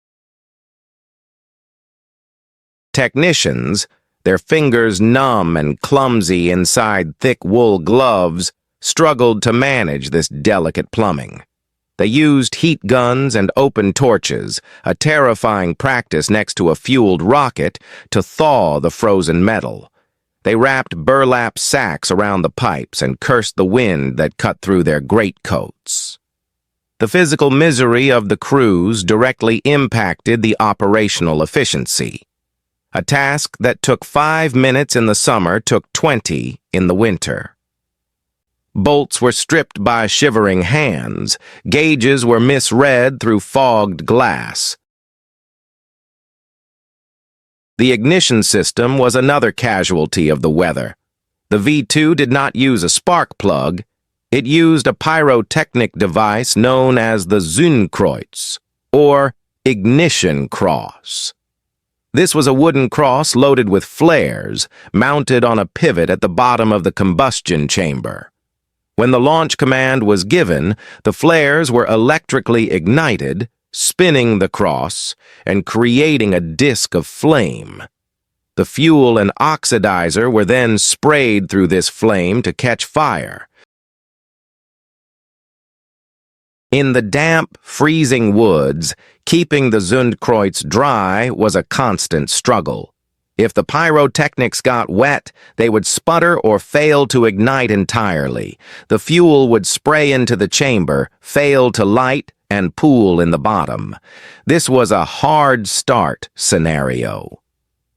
[SPEAKER 1] Technicians, their fingers numb and clumsy inside thick wool gloves, struggled to manage this delicate plumbing. They used heat guns and open torches, a terrifying practice next to a fueled rocket, to thaw the frozen metal. They wrapped burlap sacks around the pipes and cursed the wind that cut through their greatcoats. The physical misery of the crews directly impacted the operational efficiency. A task that took 5 minutes in the summer took 20 in the winter. Bolts were stripped by shivering hands. Gauges were misread through fogged glass. The ignition system was another casualty of the weather. The V2 did not use a spark plug. It used a pyrotechnic device known as the Zündkreuz, or ignition cross. This was a wooden cross loaded with flares, mounted on a pivot at the bottom of the combustion chamber. When the launch command was given, the flares were electrically ignited, spinning the cross and creating a disk of flame. The fuel and oxidizer were then sprayed through this flame to catch fire. In the damp, freezing woods, keeping the Zündkreuz dry was a constant struggle. If the pyrotechnics got wet, they would sputter or fail to ignite entirely. The fuel would spray into the chamber, fail to light, and pool in the bottom. This was a hard start scenario.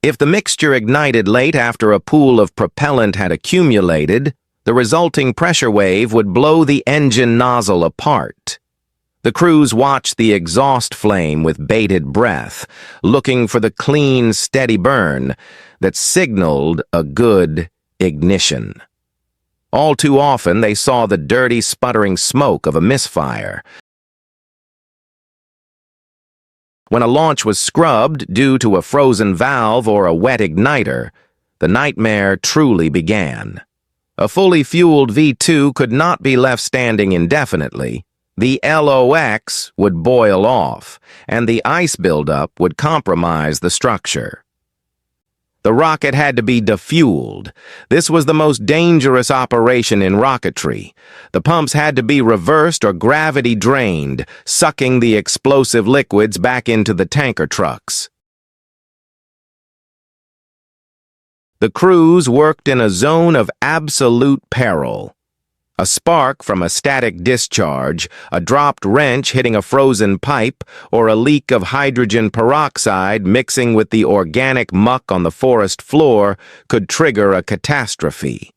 [SPEAKER 1] If the mixture ignited late after a pool of propellant had accumulated, the resulting pressure wave would blow the engine nozzle apart. The crews watched the exhaust flame with bated breath, looking for the clean, steady burn that signaled a good ignition. All too often, they saw the dirty, sputtering smoke of a misfire. When a launch was scrubbed due to a frozen valve or a wet igniter, the nightmare truly began. A fully fueled V2 could not be left standing indefinitely. The LOX would boil off, and the ice buildup would compromise the structure. The rocket had to be defueled. This was the most dangerous operation in rocketry. The pumps had to be reversed or gravity drained, sucking the explosive liquids back into the tanker trucks. The crews worked in a zone of absolute peril. A spark from a static discharge, a dropped wrench hitting a frozen pipe, or a leak of hydrogen peroxide mixing with the organic muck on the forest floor could trigger a catastrophe.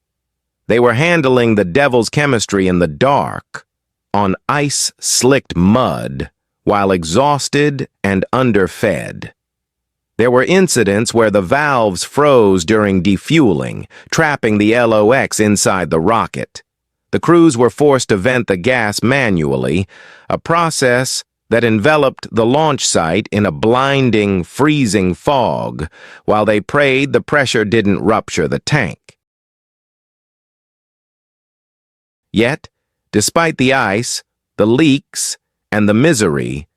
[SPEAKER 1] They were handling the devil's chemistry in the dark, on ice-slicked mud, while exhausted and underfed. There were incidents where the valves froze during defueling, trapping the LOX inside the rocket. The crews were forced to vent the gas manually, a process that enveloped the launch site in a blinding, freezing fog, while they prayed the pressure didn't rupture the tank. Yet, despite the ice, the leaks, and the misery,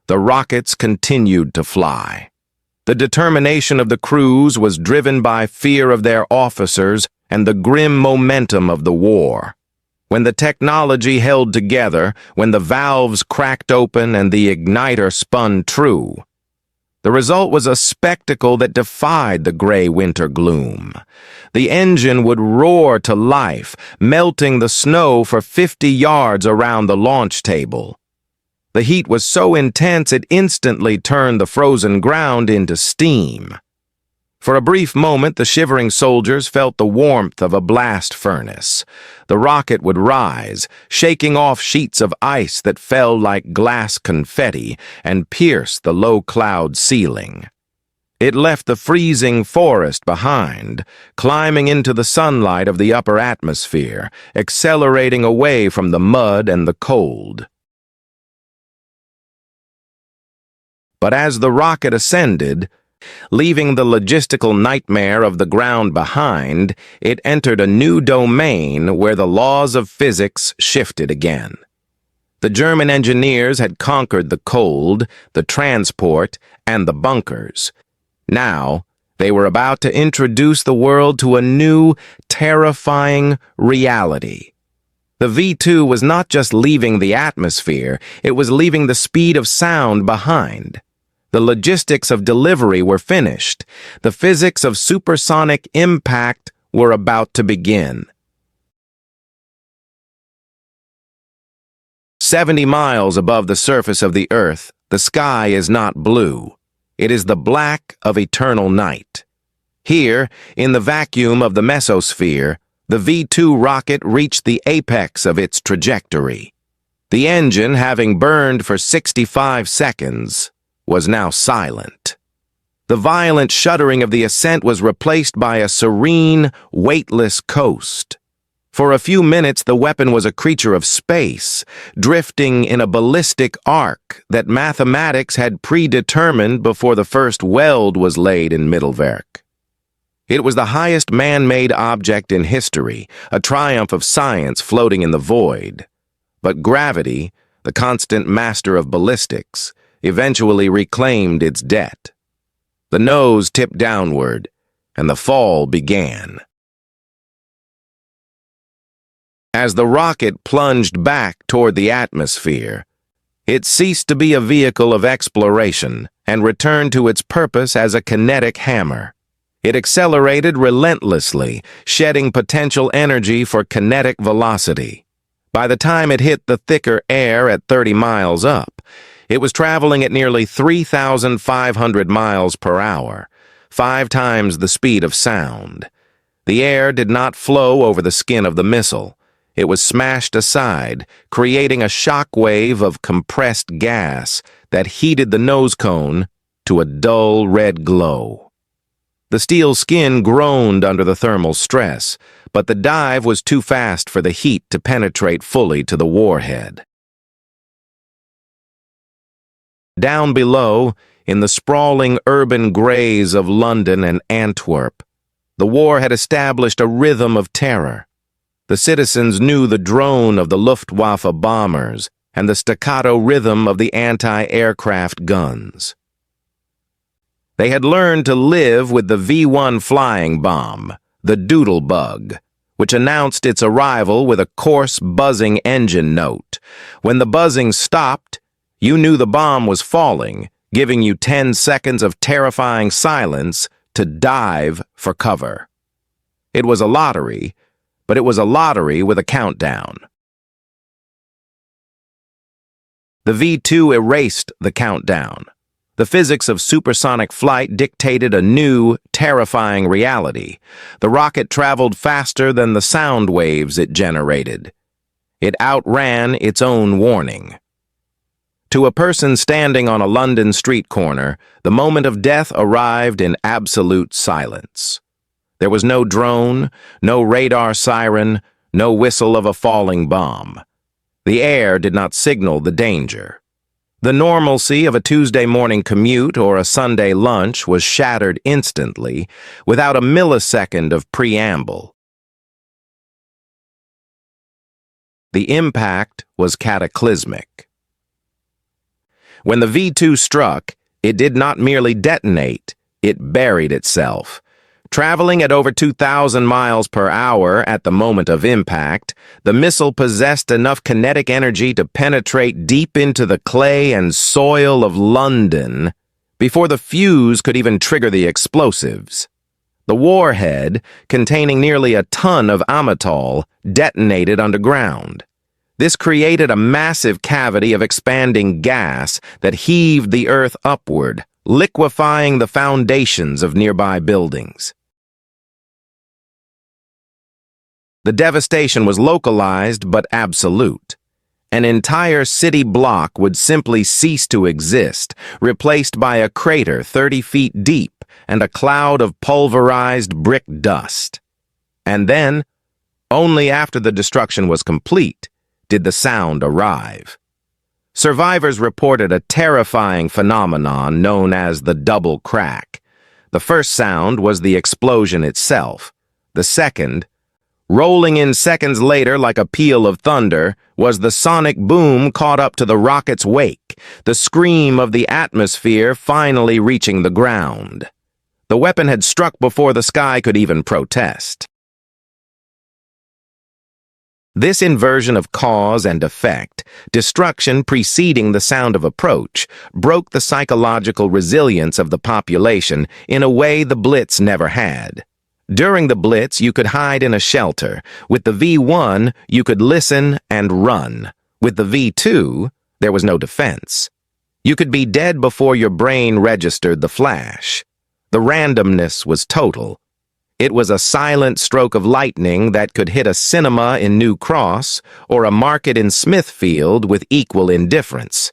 [SPEAKER 1] the rockets continued to fly. The determination of the crews was driven by fear of their officers and the grim momentum of the war. When the technology held together, when the valves cracked open and the igniter spun true, the result was a spectacle that defied the gray winter gloom. The engine would roar to life, melting the snow for 50 yards around the launch table. The heat was so intense it instantly turned the frozen ground into steam. For a brief moment, the shivering soldiers felt the warmth of a blast furnace. The rocket would rise, shaking off sheets of ice that fell like glass confetti and pierced the low cloud ceiling. It left the freezing forest behind, climbing into the sunlight of the upper atmosphere, accelerating away from the mud and the cold. But as the rocket ascended, leaving the logistical nightmare of the ground behind, it entered a new domain where the laws of physics shifted again. The German engineers had conquered the cold, the transport, and the bunkers. Now, they were about to introduce the world to a new, terrifying reality. The V-2 was not just leaving the atmosphere, it was leaving the speed of sound behind. The logistics of delivery were finished. The physics of supersonic impact were about to begin. 70 miles above the surface of the Earth, the sky is not blue. It is the black of eternal night. Here, in the vacuum of the mesosphere, the V-2 rocket reached the apex of its trajectory. The engine, having burned for 65 seconds, was now silent. The violent shuddering of the ascent was replaced by a serene, weightless coast. For a few minutes, the weapon was a creature of space, drifting in a ballistic arc that mathematics had predetermined before the first weld was laid in Mittelwerk. It was the highest man-made object in history, a triumph of science floating in the void. But gravity, the constant master of ballistics, eventually reclaimed its debt. The nose tipped downward, and the fall began. As the rocket plunged back toward the atmosphere, it ceased to be a vehicle of exploration and returned to its purpose as a kinetic hammer. It accelerated relentlessly, shedding potential energy for kinetic velocity. By the time it hit the thicker air at 30 miles up, it was traveling at nearly 3,500 miles per hour, 5 times the speed of sound. The air did not flow over the skin of the missile. It was smashed aside, creating a shock wave of compressed gas that heated the nose cone to a dull red glow. The steel skin groaned under the thermal stress, but the dive was too fast for the heat to penetrate fully to the warhead. Down below, in the sprawling urban greys of London and Antwerp, the war had established a rhythm of terror. The citizens knew the drone of the Luftwaffe bombers and the staccato rhythm of the anti-aircraft guns. They had learned to live with the V-1 flying bomb, the doodlebug, which announced its arrival with a coarse, buzzing engine note. When the buzzing stopped, you knew the bomb was falling, giving you 10 seconds of terrifying silence to dive for cover. It was a lottery, but it was a lottery with a countdown. The V-2 erased the countdown. The physics of supersonic flight dictated a new, terrifying reality. The rocket traveled faster than the sound waves it generated. It outran its own warning. To a person standing on a London street corner, the moment of death arrived in absolute silence. There was no drone, no radar siren, no whistle of a falling bomb. The air did not signal the danger. The normalcy of a Tuesday morning commute or a Sunday lunch was shattered instantly, without a millisecond of preamble. The impact was cataclysmic. When the V-2 struck, it did not merely detonate, it buried itself. Traveling at over 2,000 miles per hour at the moment of impact, the missile possessed enough kinetic energy to penetrate deep into the clay and soil of London before the fuse could even trigger the explosives. The warhead, containing nearly a ton of amytal, detonated underground. This created a massive cavity of expanding gas that heaved the earth upward, liquefying the foundations of nearby buildings. The devastation was localized but absolute. An entire city block would simply cease to exist, replaced by a crater 30 feet deep and a cloud of pulverized brick dust. And then, only after the destruction was complete, did the sound arrive. Survivors reported a terrifying phenomenon known as the double crack. The first sound was the explosion itself. The second, rolling in seconds later like a peal of thunder, was the sonic boom caught up to the rocket's wake, the scream of the atmosphere finally reaching the ground. The weapon had struck before the sky could even protest. This inversion of cause and effect, destruction preceding the sound of approach, broke the psychological resilience of the population in a way the Blitz never had. During the Blitz, you could hide in a shelter. With the V1, you could listen and run. With the V2, there was no defense. You could be dead before your brain registered the flash. The randomness was total. It was a silent stroke of lightning that could hit a cinema in New Cross or a market in Smithfield with equal indifference.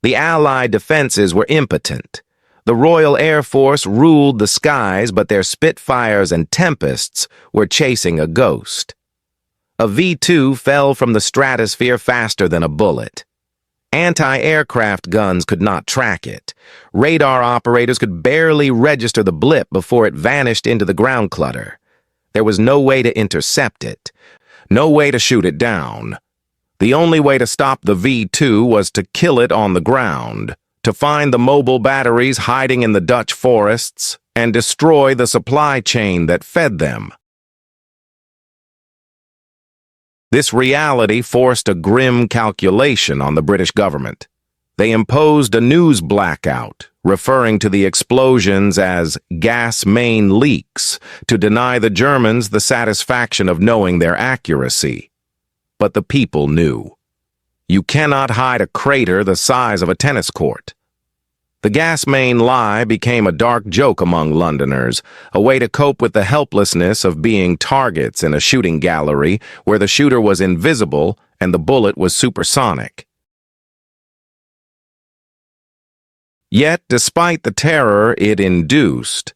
[SPEAKER 1] The Allied defenses were impotent. The Royal Air Force ruled the skies, but their Spitfires and Tempests were chasing a ghost. A V-2 fell from the stratosphere faster than a bullet. Anti-aircraft guns could not track it. Radar operators could barely register the blip before it vanished into the ground clutter. There was no way to intercept it, no way to shoot it down. The only way to stop the V-2 was to kill it on the ground, to find the mobile batteries hiding in the Dutch forests, and destroy the supply chain that fed them. This reality forced a grim calculation on the British government. They imposed a news blackout, referring to the explosions as gas main leaks, to deny the Germans the satisfaction of knowing their accuracy. But the people knew. You cannot hide a crater the size of a tennis court. The gas main lie became a dark joke among Londoners, a way to cope with the helplessness of being targets in a shooting gallery where the shooter was invisible and the bullet was supersonic. Yet, despite the terror it induced,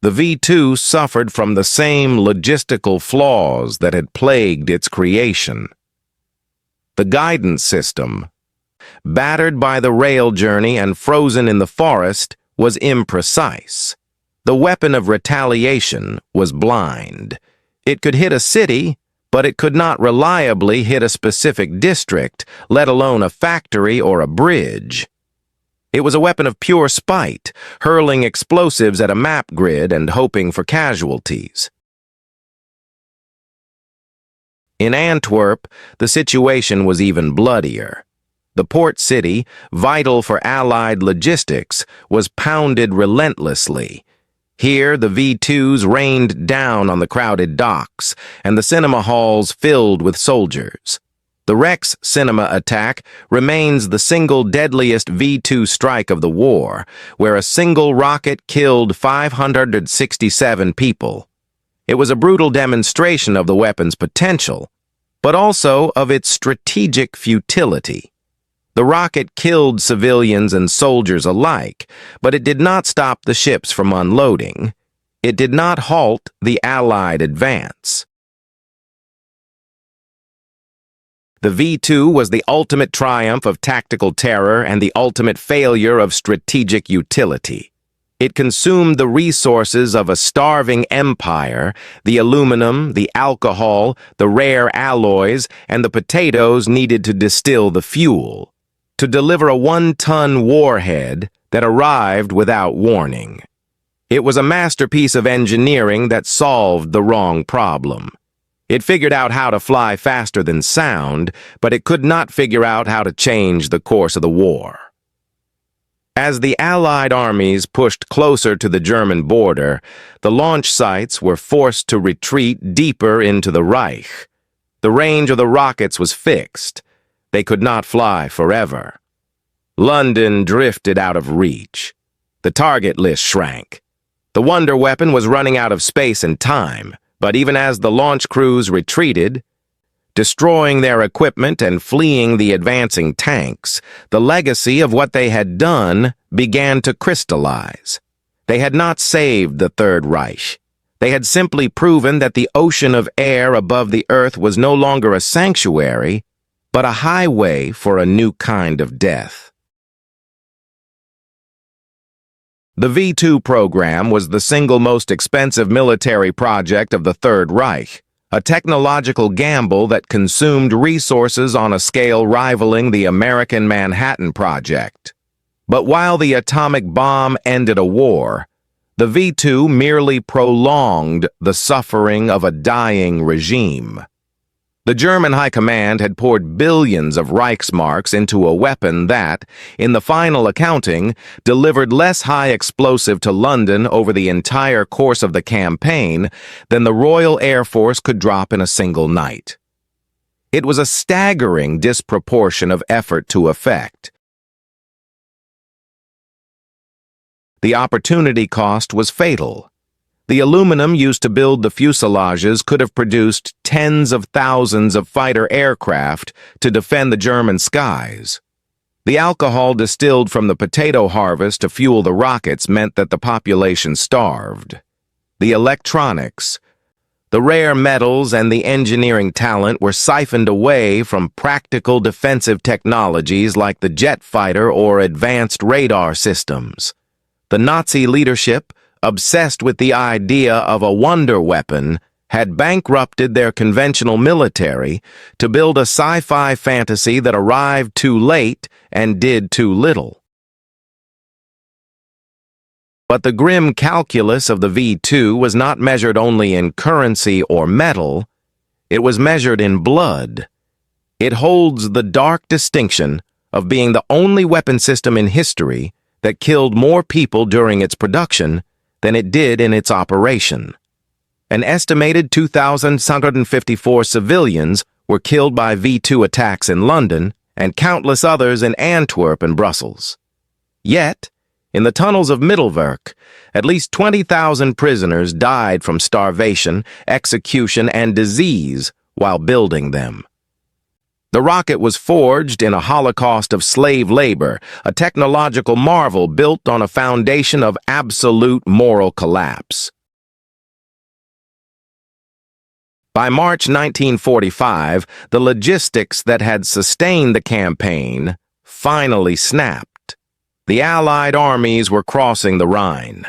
[SPEAKER 1] the V-2 suffered from the same logistical flaws that had plagued its creation. The guidance system, battered by the rail journey and frozen in the forest, was imprecise. The weapon of retaliation was blind. It could hit a city, but it could not reliably hit a specific district, let alone a factory or a bridge. It was a weapon of pure spite, hurling explosives at a map grid and hoping for casualties. In Antwerp, the situation was even bloodier. The port city, vital for Allied logistics, was pounded relentlessly. Here, the V-2s rained down on the crowded docks, and the cinema halls filled with soldiers. The Rex cinema attack remains the single deadliest V-2 strike of the war, where a single rocket killed 567 people. It was a brutal demonstration of the weapon's potential, but also of its strategic futility. The rocket killed civilians and soldiers alike, but it did not stop the ships from unloading. It did not halt the Allied advance. The V-2 was the ultimate triumph of tactical terror and the ultimate failure of strategic utility. It consumed the resources of a starving empire, the aluminum, the alcohol, the rare alloys, and the potatoes needed to distill the fuel. To deliver a 1-ton warhead, that arrived without warning. It was a masterpiece of engineering that solved the wrong problem. It figured out how to fly faster than sound, but it could not figure out how to change the course of the war. As the Allied armies pushed closer to the German border, the launch sites were forced to retreat deeper into the Reich. The range of the rockets was fixed. They could not fly forever. London drifted out of reach. The target list shrank. The wonder weapon was running out of space and time, but even as the launch crews retreated, destroying their equipment and fleeing the advancing tanks, the legacy of what they had done began to crystallize. They had not saved the Third Reich. They had simply proven that the ocean of air above the earth was no longer a sanctuary, but a highway for a new kind of death. The V2 program was the single most expensive military project of the Third Reich, a technological gamble that consumed resources on a scale rivaling the American Manhattan Project. But while the atomic bomb ended a war, the V2 merely prolonged the suffering of a dying regime. The German High Command had poured billions of Reichsmarks into a weapon that, in the final accounting, delivered less high explosive to London over the entire course of the campaign than the Royal Air Force could drop in a single night. It was a staggering disproportion of effort to effect. The opportunity cost was fatal. The aluminum used to build the fuselages could have produced tens of thousands of fighter aircraft to defend the German skies. The alcohol distilled from the potato harvest to fuel the rockets meant that the population starved. The electronics, the rare metals, and the engineering talent were siphoned away from practical defensive technologies like the jet fighter or advanced radar systems. The Nazi leadership, obsessed with the idea of a wonder weapon, had bankrupted their conventional military to build a sci-fi fantasy that arrived too late and did too little. But the grim calculus of the V2 was not measured only in currency or metal, it was measured in blood. It holds the dark distinction of being the only weapon system in history that killed more people during its production than it did in its operation. An estimated 2,654 civilians were killed by V2 attacks in London and countless others in Antwerp and Brussels. Yet, in the tunnels of Middelburg, at least 20,000 prisoners died from starvation, execution, and disease while building them. The rocket was forged in a holocaust of slave labor, a technological marvel built on a foundation of absolute moral collapse. By March 1945, the logistics that had sustained the campaign finally snapped. The Allied armies were crossing the Rhine.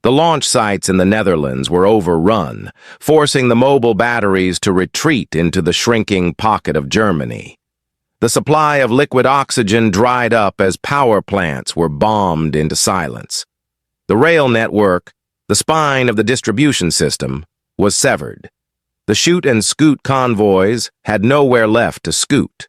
[SPEAKER 1] The launch sites in the Netherlands were overrun, forcing the mobile batteries to retreat into the shrinking pocket of Germany. The supply of liquid oxygen dried up as power plants were bombed into silence. The rail network, the spine of the distribution system, was severed. The shoot and scoot convoys had nowhere left to scoot.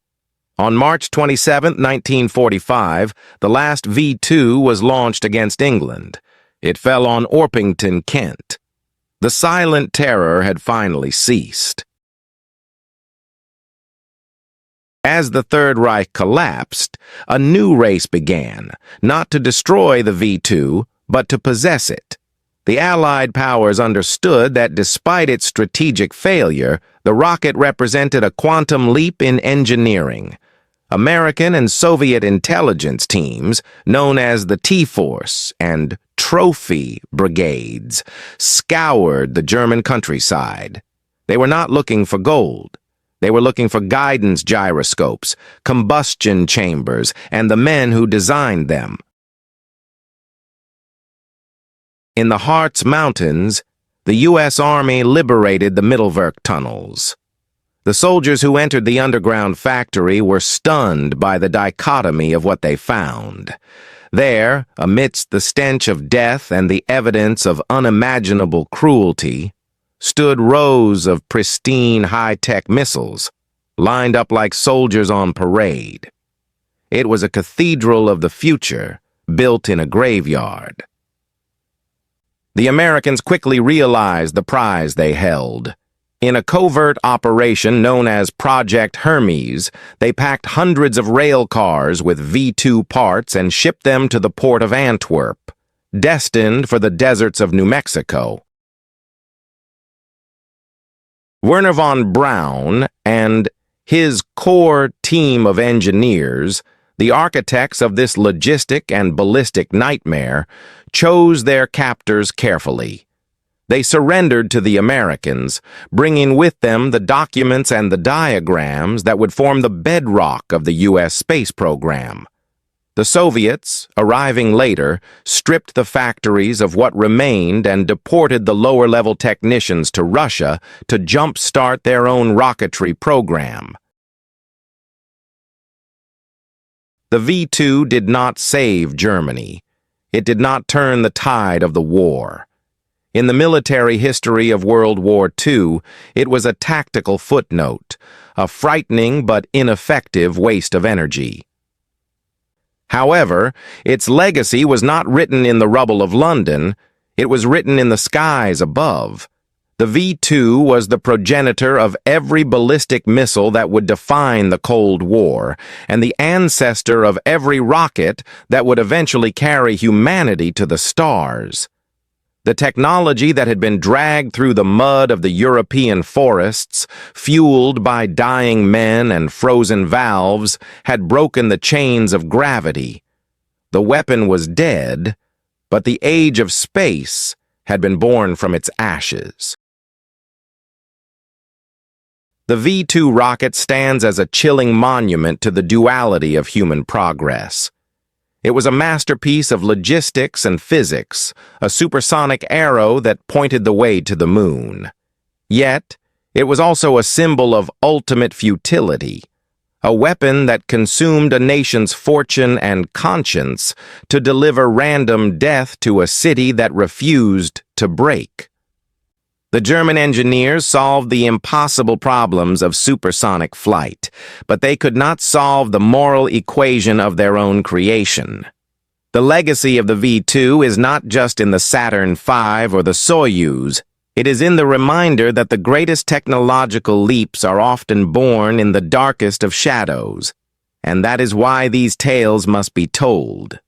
[SPEAKER 1] On March 27, 1945, the last V2 was launched against England. It fell on Orpington, Kent. The silent terror had finally ceased. As the Third Reich collapsed, a new race began, not to destroy the V2, but to possess it. The Allied powers understood that despite its strategic failure, the rocket represented a quantum leap in engineering. American and Soviet intelligence teams, known as the T-Force and Trophy brigades, scoured the German countryside. They were not looking for gold. They were looking for guidance gyroscopes, combustion chambers, and the men who designed them. In the Harz Mountains, the U.S. Army liberated the Middelburg tunnels. The soldiers who entered the underground factory were stunned by the dichotomy of what they found. There, amidst the stench of death and the evidence of unimaginable cruelty, stood rows of pristine high-tech missiles, lined up like soldiers on parade. It was a cathedral of the future, built in a graveyard. The Americans quickly realized the prize they held. In a covert operation known as Project Hermes, they packed hundreds of rail cars with V-2 parts and shipped them to the port of Antwerp, destined for the deserts of New Mexico. Wernher von Braun and his core team of engineers, the architects of this logistic and ballistic nightmare, chose their captors carefully. They surrendered to the Americans, bringing with them the documents and the diagrams that would form the bedrock of the U.S. space program. The Soviets, arriving later, stripped the factories of what remained and deported the lower-level technicians to Russia to jump-start their own rocketry program. The V-2 did not save Germany. It did not turn the tide of the war. In the military history of World War II, it was a tactical footnote, a frightening but ineffective waste of energy. However, its legacy was not written in the rubble of London, it was written in the skies above. The V-2 was the progenitor of every ballistic missile that would define the Cold War, and the ancestor of every rocket that would eventually carry humanity to the stars. The technology that had been dragged through the mud of the European forests, fueled by dying men and frozen valves, had broken the chains of gravity. The weapon was dead, but the age of space had been born from its ashes. The V-2 rocket stands as a chilling monument to the duality of human progress. It was a masterpiece of logistics and physics, a supersonic arrow that pointed the way to the moon. Yet, it was also a symbol of ultimate futility, a weapon that consumed a nation's fortune and conscience to deliver random death to a city that refused to break. The German engineers solved the impossible problems of supersonic flight, but they could not solve the moral equation of their own creation. The legacy of the V-2 is not just in the Saturn V or the Soyuz. It is in the reminder that the greatest technological leaps are often born in the darkest of shadows, and that is why these tales must be told.